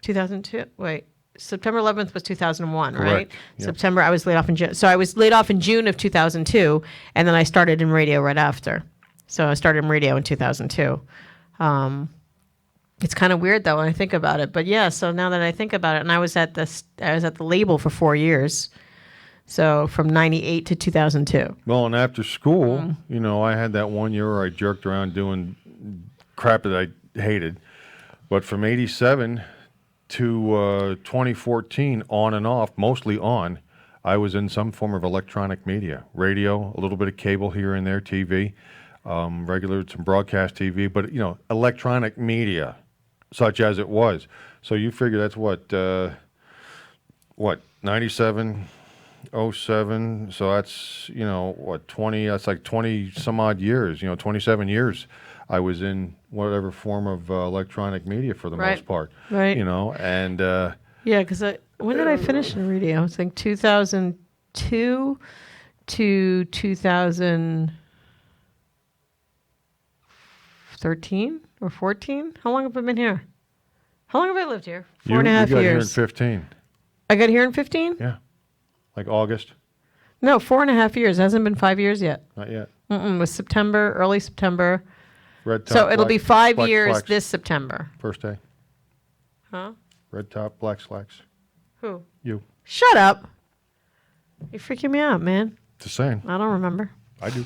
2002? Wait. September 11th was 2001, Correct. right? Yep. September, I was laid off in June. So I was laid off in June of 2002, and then I started in radio right after. So I started in radio in 2002. It's kind of weird, though, when I think about it. But, yeah, so now that I think about it, and I was at the label for 4 years. So from 98 to 2002. Well, and after school, I had that 1 year where I jerked around doing crap that I hated. But from 87 to 2014, on and off, mostly on, I was in some form of electronic media. Radio, a little bit of cable here and there, TV, regular, some broadcast TV, but, electronic media, such as it was. So you figure that's what, 97... 07, so that's 20, that's like 20 some odd years, 27 years I was in whatever form of electronic media for the most part, right? And yeah, because when did I finish in radio? It's like 2002 to 2013 or 14. How long have I been here? How long have I lived here? 4.5 you got years. Here in 15. I got here in 15. Yeah. Like August? No, 4.5 years. It hasn't been 5 years yet. Not yet. It was September, early September. Red top, so it'll be 5 years slacks. this September. First day. Huh? Red top, black slacks. Who? You. Shut up. You're freaking me out, man. Just saying. I don't remember. I do.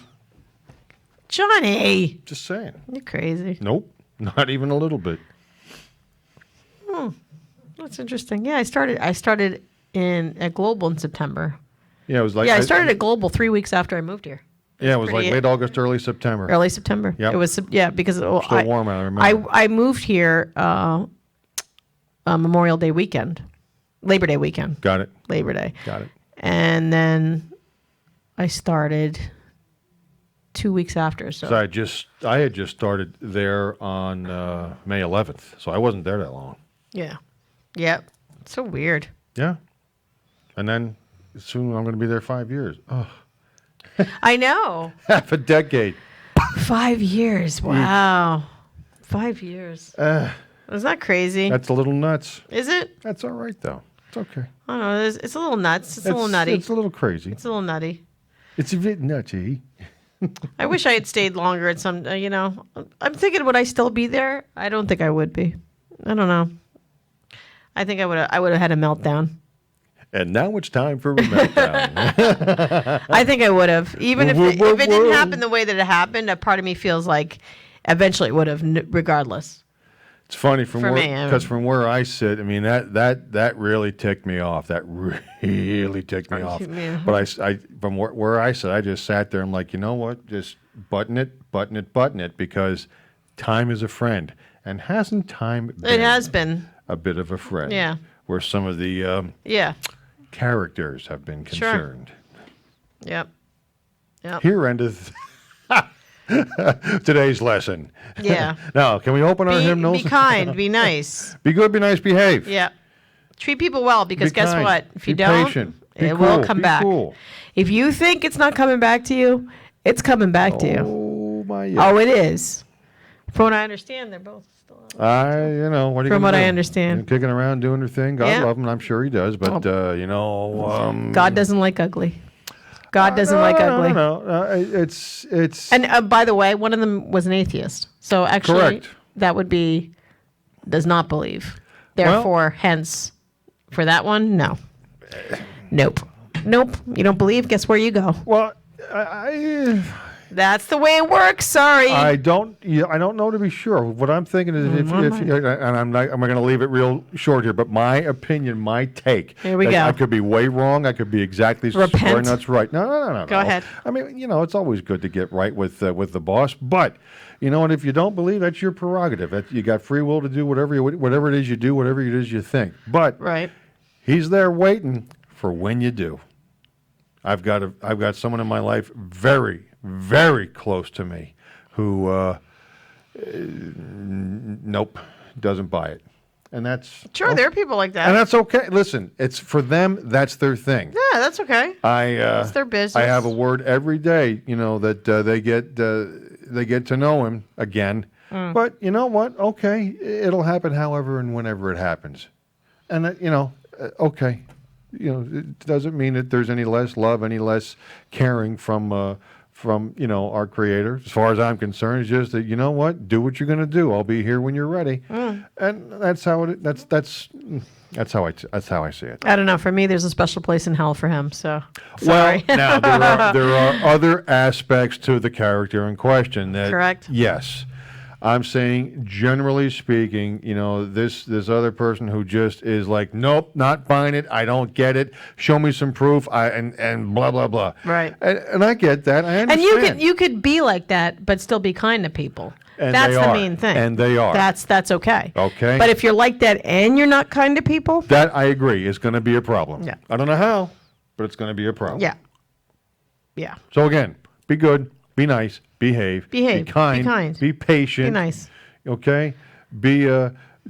Johnny. Just saying. You're crazy. Nope. Not even a little bit. That's interesting. Yeah, I started at Global in September. Yeah, it was like I started at Global 3 weeks after I moved here. It was like late August, early September. Early September. Yep. It was because Still warm out, I remember. I moved here Memorial Day weekend, Labor Day weekend. Got it. Labor Day. Got it. And then I started 2 weeks after. So I had just started there on May 11th, so I wasn't there that long. Yeah. Yep. So weird. Yeah. And then soon I'm going to be there 5 years. Oh. I know. Half a decade. 5 years. Wow. 5 years. Is that crazy? That's a little nuts. Is it? That's all right, though. It's okay. I don't know. It's a little nuts. It's a little nutty. It's a little crazy. It's a little nutty. It's a bit nutty. I wish I had stayed longer at some, I'm thinking, would I still be there? I don't think I would be. I don't know. I think I would have had a meltdown. And now it's time for a meltdown. I think I would have. Even if it didn't happen the way that it happened, a part of me feels like eventually it would have, regardless. It's funny because from where I sit, I mean that really ticked me off. That really ticked me off. Yeah. But I from where I sit, I just sat there. I'm like, you know what? Just button it, because time is a friend, and hasn't time been? It has been. a bit of a friend. Yeah. Where some of the characters have been concerned. Yep. Here endeth today's lesson. Yeah. Now, can we open our hymnals? Be kind. Be nice. Be good, be nice, behave. Yeah. Treat people well, because guess kind. what? If you Be don't, patient. it will come back. Cool. If you think it's not coming back to you, it's coming back to you. Oh, my. Oh, it is. From what I understand, they're both still out. What are you From gonna what do? I understand. They're kicking around doing their thing. God Yeah. love them. I'm sure he does. But, God doesn't like ugly. God doesn't like ugly. No. It's. And by the way, one of them was an atheist. So actually, Correct. that would be does not believe. Therefore, hence, for that one, no. Nope. You don't believe? Guess where you go? Well, That's the way it works. Sorry. I don't know to be sure. What I'm thinking is, and I'm going to leave it real short here, but my opinion, my take. Here we go. I could be way wrong. I could be exactly Repent. that's right. No. Go ahead. I mean, it's always good to get right with the boss, but you know what? If you don't believe, that's your prerogative. You got free will to do whatever it is you do, whatever it is you think. But right. He's there waiting for when you do. I've got someone in my life very, very close to me who, nope, doesn't buy it. And that's... Sure, there are people like that. And that's okay. Listen, it's for them, that's their thing. Yeah, that's okay. It's their business. I have a word every day, that they get to know him again. But you know what? Okay, it'll happen however and whenever it happens. And, okay. It doesn't mean that there's any less love, any less caring from our Creator. As far as I'm concerned, it's just that do what you're going to do. I'll be here when you're ready, and that's how I see it. I don't know. For me, there's a special place in hell for him. So sorry. Well, now there are other aspects to the character in question. That correct. Yes. I'm saying, generally speaking, this other person who just is like, nope, not buying it. I don't get it. Show me some proof. And blah blah blah. Right. And I get that. I understand. And you could be like that, but still be kind to people. And that's the main thing. And they are. That's okay. Okay. But if you're like that and you're not kind to people, that I agree is going to be a problem. Yeah. I don't know how, but it's going to be a problem. Yeah. Yeah. So again, be good, be nice. Behave. Be kind. Be patient. Be nice. Okay?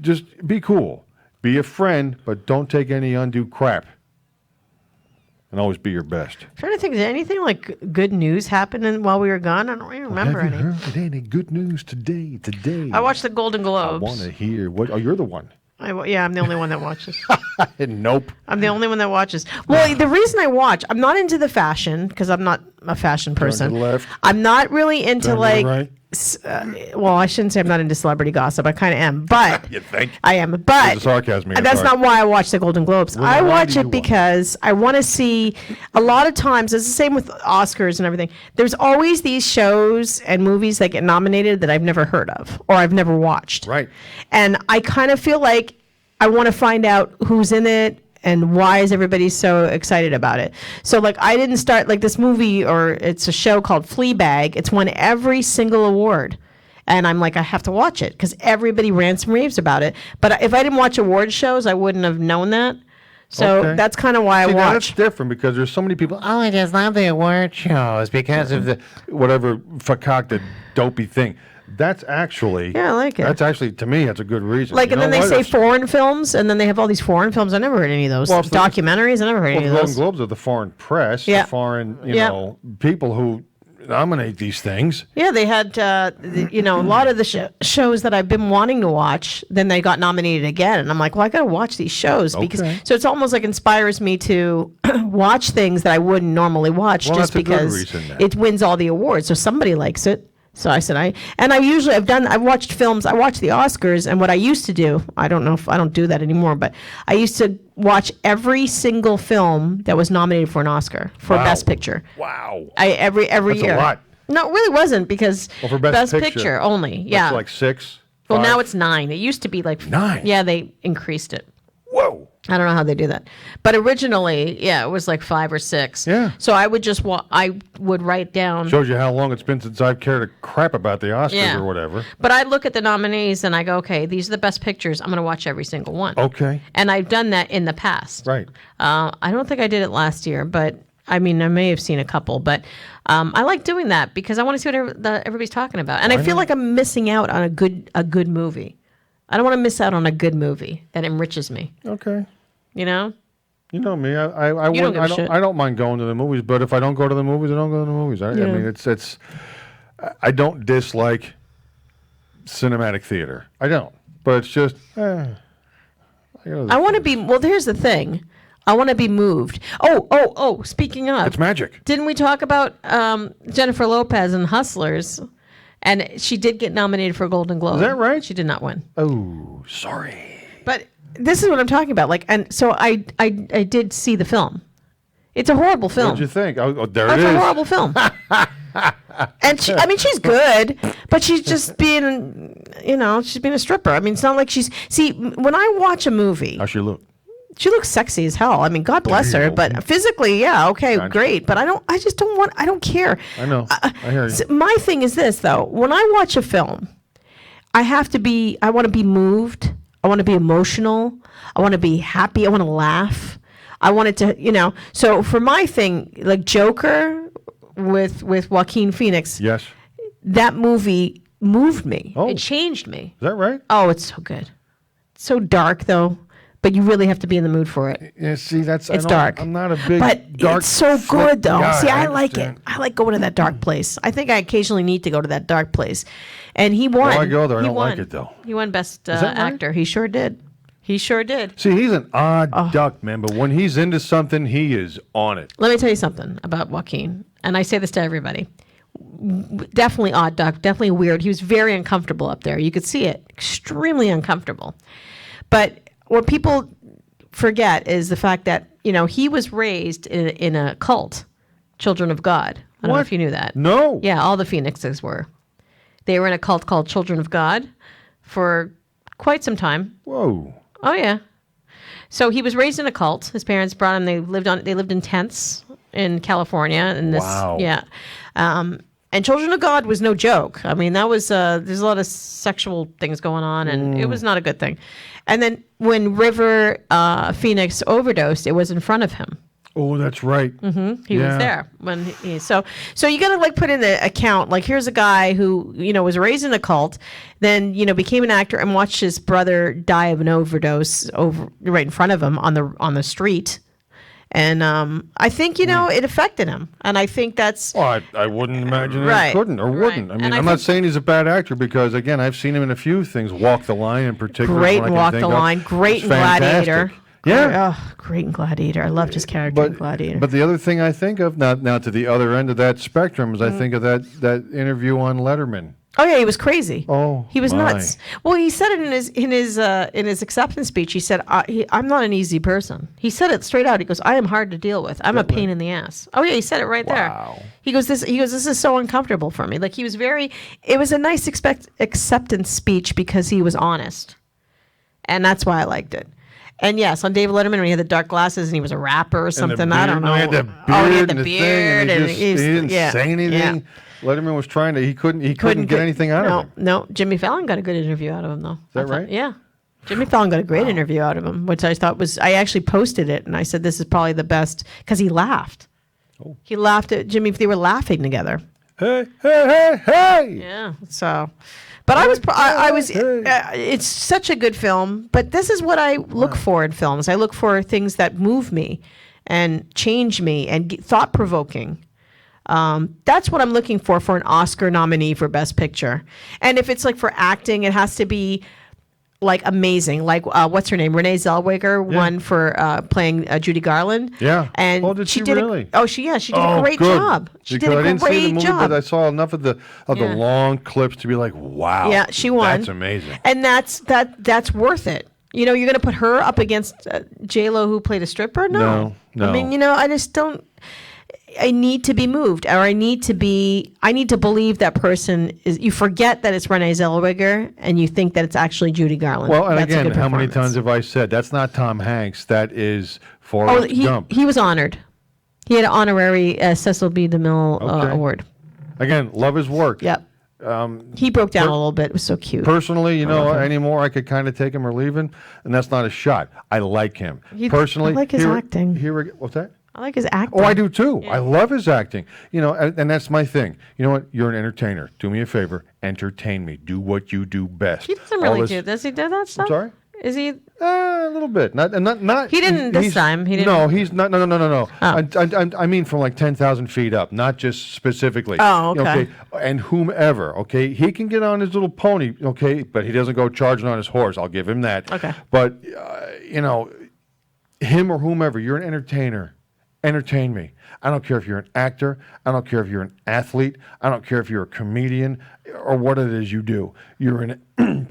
Just be cool. Be a friend, but don't take any undue crap. And always be your best. I'm trying to think, did anything like good news happen while we were gone? I don't really remember Have you any. heard any good news today? I watched the Golden Globes. I want to hear what. Oh, you're the one. I'm the only one that watches. Nope. I'm the only one that watches. Well, the reason I watch, I'm not into the fashion because I'm not a fashion person. Turn to the left. I'm not really into Turn to the right. Well, I shouldn't say I'm not into celebrity gossip. I kind of am, but You think? I am. But There's a sarcasm here. that's not why I watch the Golden Globes. Well, I why watch do it you because I want to see. A lot of times, it's the same with Oscars and everything. There's always these shows and movies that get nominated that I've never heard of or I've never watched. Right. And I kind of feel like I want to find out who's in it and why is everybody so excited about it. So like I didn't start like this movie, or it's a show called Fleabag. It's won every single award. And I'm like, I have to watch it because everybody rants and raves about it. But if I didn't watch award shows, I wouldn't have known that. So that's kind of why I watch. That's different because there's so many people, I just love the award shows because of the whatever concocted dopey thing. That's actually... Yeah, I like it. That's actually, to me, that's a good reason. Like, and then they say foreign films, and then they have all these foreign films. I never heard any of those. Well, documentaries, I never heard any of the those. Golden Globes are the foreign press, Yeah. the foreign, people who nominate these things. Yeah, they had, a lot of the shows that I've been wanting to watch, then they got nominated again. And I'm like, well, I got to watch these shows. Because so it's almost like inspires me to watch things that I wouldn't normally watch just because it wins all the awards. So somebody likes it. So I said, I've watched films, I watched the Oscars, and what I used to do, I don't know if I don't do that anymore, but I used to watch every single film that was nominated for an Oscar for Best Picture. Wow. Every That's year. a lot. No, it really wasn't because for Best Picture only. Yeah. That's like 6. Well, 5? now it's 9. It used to be like 9. Yeah, they increased it. Whoa. I don't know how they do that. But originally, it was like 5 or 6. Yeah. So I would just I would write down. Shows you how long it's been since I've cared a crap about the Oscars or whatever. But I look at the nominees and I go, okay, these are the best pictures. I'm going to watch every single one. Okay. And I've done that in the past. Right. I don't think I did it last year, but I mean, I may have seen a couple. But I like doing that because I want to see what everybody's talking about. And I feel like I'm missing out on a good movie. I don't want to miss out on a good movie that enriches me. Okay. You know? You know me. I don't mind going to the movies, but if I don't go to the movies, I don't go to the movies. I mean, it's. I don't dislike cinematic theater. I don't, but it's just. I want to be. Well, here's the thing. I want to be moved. Oh! Speaking of, it's magic. Didn't we talk about Jennifer Lopez in Hustlers? And she did get nominated for a Golden Globe. Is that right? She did not win. Oh, sorry. But this is what I'm talking about. Like, and so I did see the film. It's a horrible film. What did you think? Oh, there it is. It's a horrible film. And she's good, but she's just being, she's being a stripper. I mean, it's not like see, when I watch a movie. How she look? She looks sexy as hell. I mean, God bless her. But physically, okay, great. But I don't care. I know. I hear you. So my thing is this, though. When I watch a film, I want to be moved. I want to be emotional. I want to be happy. I want to laugh. I want it to, So for my thing, like Joker with Joaquin Phoenix. Yes. That movie moved me. Oh. It changed me. Is that right? Oh, it's so good. It's so dark, though. But you really have to be in the mood for it. Yeah, see, it's dark. I'm not a big but dark. It's so good, though. Guy. See, I like it. I like going to that dark place. I think I occasionally need to go to that dark place. And he won. Well, I go there. I don't like it, though. He won Best right? Actor. He sure did. He sure did. See, he's an odd duck, man. But when he's into something, he is on it. Let me tell you something about Joaquin. And I say this to everybody. Definitely odd duck. Definitely weird. He was very uncomfortable up there. You could see it. Extremely uncomfortable. But what people forget is the fact that he was raised in a cult, Children of God. I don't know if you knew that. No. Yeah, all the Phoenixes were. They were in a cult called Children of God for quite some time. Whoa. Oh yeah. So he was raised in a cult. His parents brought him. They lived in tents in California. And wow. Yeah. And Children of God was no joke. I mean, that was there's a lot of sexual things going on, and it was not a good thing. And then when River Phoenix overdosed, it was in front of him. Oh, that's right. Mm-hmm. He was there when so you got to put in the account. Like, here's a guy who was raised in a cult, then became an actor and watched his brother die of an overdose right in front of him on the street. And I think, it affected him. And I think that's... Well, I wouldn't imagine it couldn't or wouldn't. I mean, I'm not saying he's a bad actor because, again, I've seen him in a few things. Walk the Line in particular. Great in Walk the Line. Great in Gladiator. Yeah. Oh, great in Gladiator. I loved his character in Gladiator. But the other thing I think of, now to the other end of that spectrum, is I think of that interview on Letterman. Oh yeah, he was crazy. Oh, he was nuts. Well, he said it in his acceptance speech. He said, "I'm not an easy person." He said it straight out. He goes, "I am hard to deal with. I'm a pain in the ass." Oh yeah, he said it right there. He goes, "This is so uncomfortable for me." Like, he was it was a nice acceptance speech because he was honest, and that's why I liked it. And yes, on David Letterman, when he had the dark glasses and he was a rapper or something, I don't know. He had the beard, he had the beard, and he didn't say anything. Yeah. Letterman was trying to. He couldn't get anything out of him. No, Jimmy Fallon got a good interview out of him, though. Is that right? Yeah. Jimmy Fallon got a great interview out of him, which I thought was. I actually posted it, and I said this is probably the best because he laughed. Oh. He laughed at Jimmy. They were laughing together. Hey! Yeah. So, but I was. It's such a good film. But this is what I look for in films. I look for things that move me, and change me, and thought provoking. That's what I'm looking for an Oscar nominee for Best Picture. And if it's like for acting, it has to be like amazing. Like, what's her name? Renee Zellweger won for playing Judy Garland. Yeah. And did she really? She did a great job. She did a great I didn't see the movie, job. but I saw enough of the long clips to be like, wow. Yeah, she won. That's amazing. And that's worth it. You're going to put her up against J-Lo, who played a stripper? No. No. I mean, I just don't. I need to be moved, or I need to believe that person is. You forget that it's Renee Zellweger, and you think that it's actually Judy Garland. Well, and That's a again, good how many performance. times have I said that's not Tom Hanks? That is Forrest Gump. He was honored. He had an honorary Cecil B. DeMille award. Again, love his work. Yep. He broke down a little bit. It was so cute. Personally, anymore I could kind of take him or leave him, and that's not a shot. I like him. Personally, I like his acting. What's that? I like his acting. Oh, I do too. Yeah. I love his acting. And that's my thing. You know what? You're an entertainer. Do me a favor. Entertain me. Do what you do best. He doesn't really do. Does he do that stuff? I'm sorry? Is he? A little bit. Not. He didn't this time. He didn't. No, he's not. No. Oh. I mean, from like 10,000 feet up, not just specifically. Oh, okay. And whomever. Okay, he can get on his little pony. Okay, but he doesn't go charging on his horse. I'll give him that. Okay. But him or whomever, you're an entertainer. Entertain me. I don't care if you're an actor. I don't care if you're an athlete. I don't care if you're a comedian or what it is you do. You're an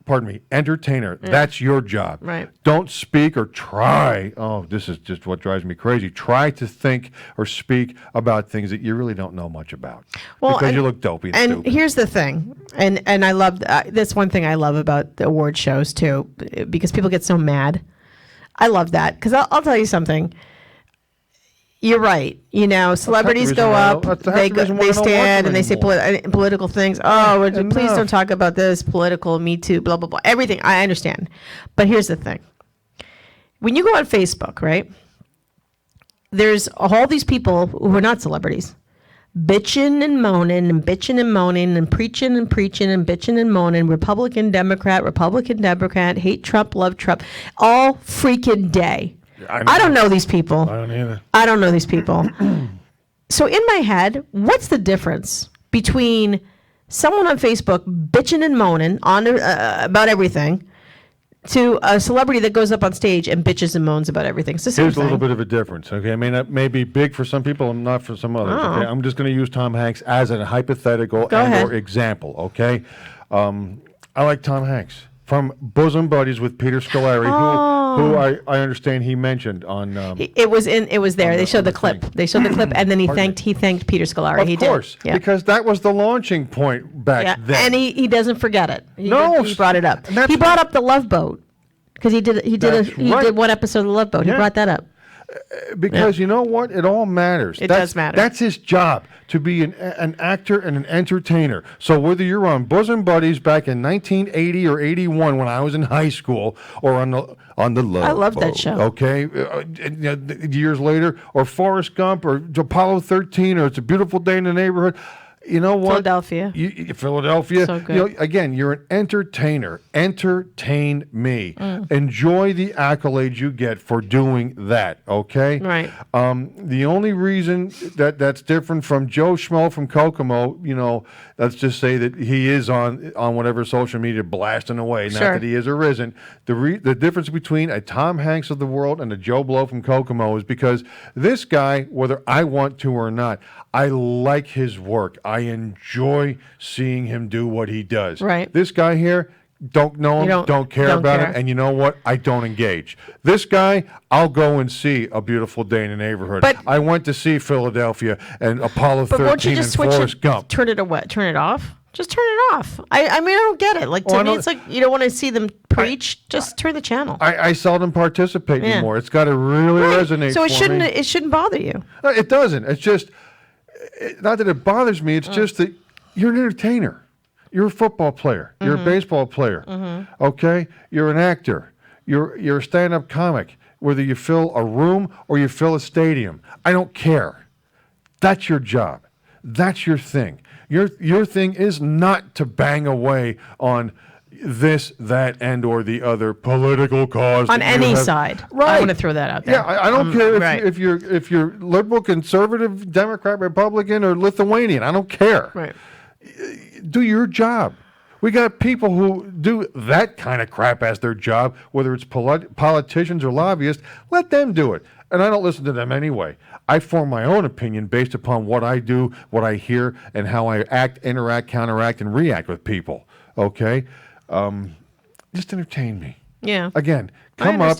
pardon me, entertainer. Yeah. That's your job. Right. Don't speak or try. Oh, this is just what drives me crazy. Try to think or speak about things that you really don't know much about. Well, because you look dopey and stupid. And here's the thing, and I love this one thing I love about the award shows too, because people get so mad. I love that because I'll tell you something. You're right. Celebrities go up, they stand, and they say political things. Oh, please don't talk about this, political, Me Too, blah, blah, blah. Everything. I understand. But here's the thing. When you go on Facebook, right, there's all these people who are not celebrities bitching and moaning and bitching and moaning and preaching and preaching and bitching and moaning, Republican, Democrat, hate Trump, love Trump, all freaking day. I don't know these people. I don't either. I don't know these people. So in my head, what's the difference between someone on Facebook bitching and moaning about everything to a celebrity that goes up on stage and bitches and moans about everything? It's the same Here's thing. A little bit of a difference. Okay, I mean that may be big for some people and not for some others. Okay, I'm just going to use Tom Hanks as a hypothetical or example. Okay, I like Tom Hanks from Bosom Buddies with Peter Scolari, who I understand he mentioned on. It was there. They showed the clip. They showed the clip, and then he thanked Peter Scolari. Of course, because that was the launching point back then. And he doesn't forget it. He brought it up. He brought up the Love Boat because he did one episode of the Love Boat. He brought that up. Because you know what? It all matters. It does matter. That's his job, to be an actor and an entertainer. So whether you're on Bosom Buddies back in 1980 or 81 when I was in high school, or on the Love I love Boat, that show. Okay, years later, or Forrest Gump, or Apollo 13, or It's a Beautiful Day in the Neighborhood. You know what? Philadelphia. So good. Again, you're an entertainer. Entertain me. Enjoy the accolades you get for doing that. Okay. Right. The only reason that's different from Joe Schmo from Kokomo, let's just say that he is on whatever social media blasting away. Not that he is or isn't. The difference between a Tom Hanks of the world and a Joe Blow from Kokomo is because this guy, whether I want to or not, I like his work. I enjoy seeing him do what he does. Right. This guy here, don't know him, don't care about him, and you know what? I don't engage. This guy, I'll go and see A Beautiful Day in the Neighborhood. But I went to see Philadelphia and Apollo 13 and Forrest Gump. Turn it off? Just turn it off. I mean, I don't get it. Like, to me, it's like you don't want to see them preach. Just turn the channel. I seldom participate anymore. It's got to really resonate so for me. It shouldn't bother you. No, it doesn't. It's just... not that it bothers me. It's just that you're an entertainer. You're a football player. You're a baseball player. Okay? You're an actor. You're a stand-up comic. Whether you fill a room or you fill a stadium, I don't care. That's your job. That's your thing. Your thing is not to bang away on this, that, and or the other political cause on any side. Right. I want to throw that out there. Yeah, I don't care if you're liberal, conservative, Democrat, Republican, or Lithuanian. I don't care. Right. Do your job. We got people who do that kind of crap as their job, whether it's politicians or lobbyists. Let them do it. And I don't listen to them anyway. I form my own opinion based upon what I do, what I hear, and how I act, interact, counteract, and react with people. Okay? Just entertain me. Yeah. Again, come up,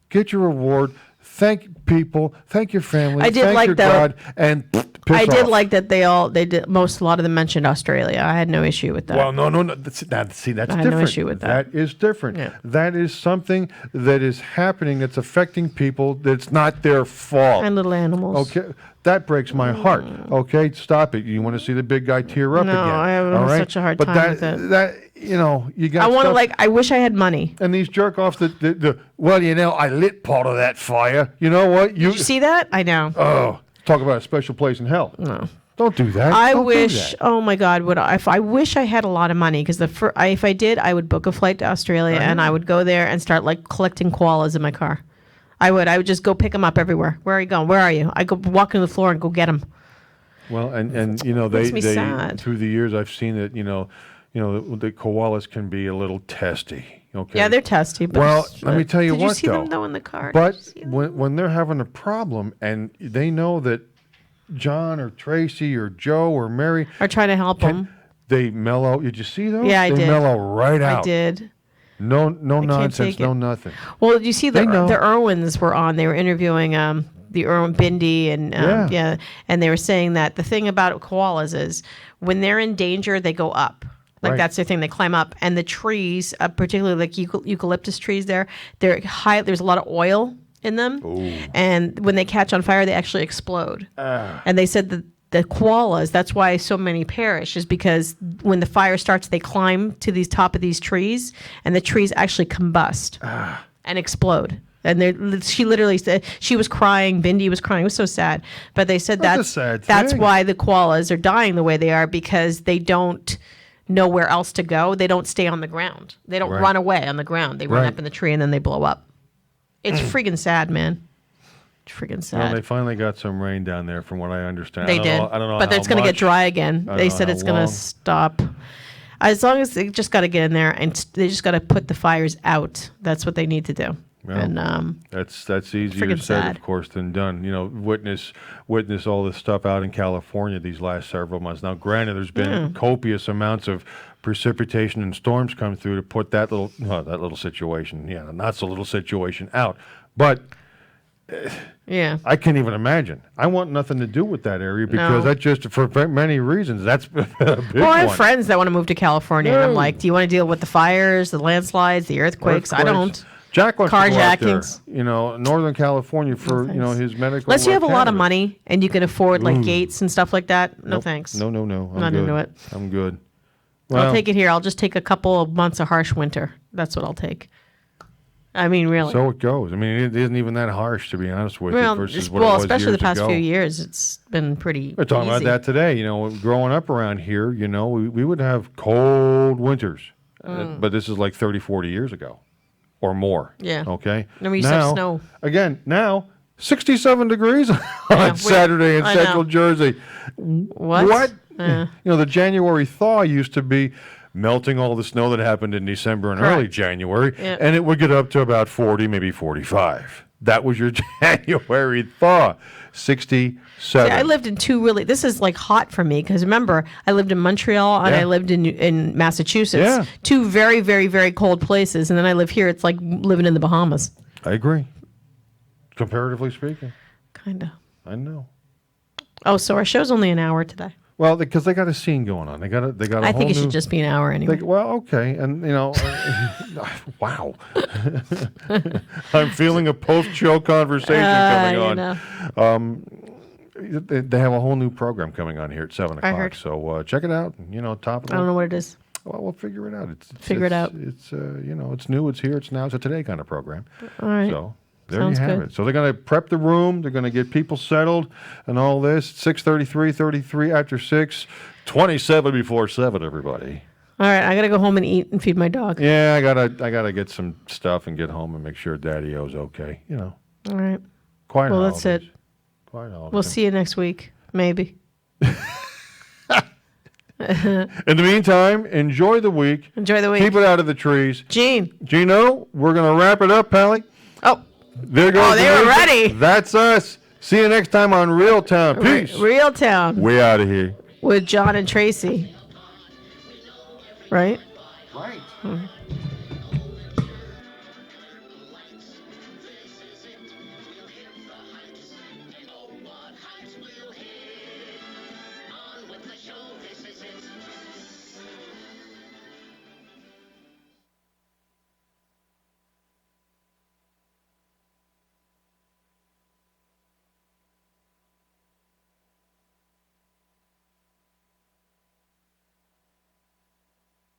get your award, thank people, thank your family, I did thank like your that. God, and piss I did off. like that they did a lot of them mentioned Australia. I had no issue with that. Well, no. That's different. I had no issue with that. That is different. Yeah. That is something that is happening that's affecting people that's not their fault. And little animals. Okay, that breaks my heart. Okay, stop it. You want to see the big guy tear up No, again? I have all right? such a hard but time with it. That you got. I want stuff, to I wish I had money. And these jerk offs I lit part of that fire. You know what? Did you see that? I know. Oh, talk about a special place in hell. No. Don't do that. I Don't do wish. that. Oh my God! If I wish I had a lot of money, because if I did, I would book a flight to Australia and I would go there and start collecting koalas in my car. I would just go pick them up everywhere. Where are you going? Where are you? I go walk on the floor and go get them. Well, and Makes me sad. through the years I've seen that the koalas can be a little testy. Okay. Yeah, they're testy. But Well, let me tell you did what you see though. them though in the car? But Did you see them? when they're having a problem and they know that John or Tracy or Joe or Mary Are trying to help them. they mellow. Did you see those? Yeah, I they did. mellow right out. I did. No nonsense, take no it. nothing. Well, did you see the They know. Irwins were on? They were interviewing the Irwin Bindi and and they were saying that the thing about koalas is when they're in danger, they go up. Right. That's their thing. They climb up, and the trees, particularly like eucalyptus trees, they're high. There's a lot of oil in them, and when they catch on fire, they actually explode. And they said that the koalas, that's why so many perish, is because when the fire starts, they climb to these top of these trees, and the trees actually combust and explode. And she literally said she was crying. Bindi was crying. It was so sad. But they said That's a sad that's thing. why the koalas are dying the way they are, because they don't know where else to go. They don't stay on the ground. They don't run away on the ground. They run Right. up in the tree and then they blow up. It's freaking sad, man. It's freaking sad. Well, they finally got some rain down there, from what I understand. They did. I don't know, but how it's going to get much. dry again. I They don't said know it's how going long. to stop. As long as they just got to get in there and they just got to put the fires out. That's what they need to do. Well, And That's easier freaking said, sad. of course, than done. Witness all this stuff out in California these last several months. Now, granted, there's been copious amounts of precipitation and storms come through to put that little situation, not so little situation out. But yeah. I can't even imagine. I want nothing to do with that area because No. that just, for many reasons, that's a big Well, I have one. friends that want to move to California, and I'm No. like, do you want to deal with the fires, the landslides, the earthquakes? I don't. Jack wants to go out there, Carjackings. Northern California for, thanks. his medical. Unless you have a lot of cannabis. money and you can afford gates and stuff like that. No, Nope. thanks. No. I'm Not good. into it. I'm good. I'll take it here. I'll just take a couple of months of harsh winter. That's what I'll take. I mean, really. So it goes. I mean, it isn't even that harsh, to be honest with you, versus what it was especially years the past ago. few years, it's been pretty. We're talking about easy. that today. Growing up around here, we would have cold winters, but this is like 30, 40 years ago or more. Yeah. Okay. And we used to have snow. Again, now 67 degrees on Saturday in I know. Central Jersey. What? The January thaw used to be melting all the snow that happened in December and early Correct. January, Yep. and it would get up to about 40, maybe 45. That was your January thaw. 67. See, I lived in this is like hot for me because remember, I lived in Montreal and Yeah. I lived in Massachusetts. Yeah. Two very, very, very cold places. And then I live here. It's like living in the Bahamas. I agree. Comparatively speaking. Kind of. I know. Oh, so our show's only an hour today. Well, because they got a scene going on. They got a I whole think it new, should just be an hour anyway. well, okay. And, wow. I'm feeling a post-show conversation coming on. They have a whole new program coming on here at 7 o'clock. heard. So check it out. Top of I don't know what it is. Well, we'll figure it out. Figure it out. It's it's new. It's here. It's now. It's a today kind of program. All right. So there Sounds you have good. it. So they're going to prep the room. They're going to get people settled and all this. 6:33, 33 after 6, 27 before 7. Everybody. All right. I got to go home and eat and feed my dog. Yeah, I gotta get some stuff and get home and make sure Daddy-O's okay. All right. Quiet. Well, that's holidays. it. Quiet holidays. We'll see you next week. Maybe. In the meantime, enjoy the week. Enjoy the week. Keep it out of the trees. Gene. Gino, we're gonna wrap it up, Pally. Oh. There goes. Oh, they were music. ready. That's us. See you next time on REALTOWN. Peace. REALTOWN We out of here. with John and Tracy. Right? Right. Mm.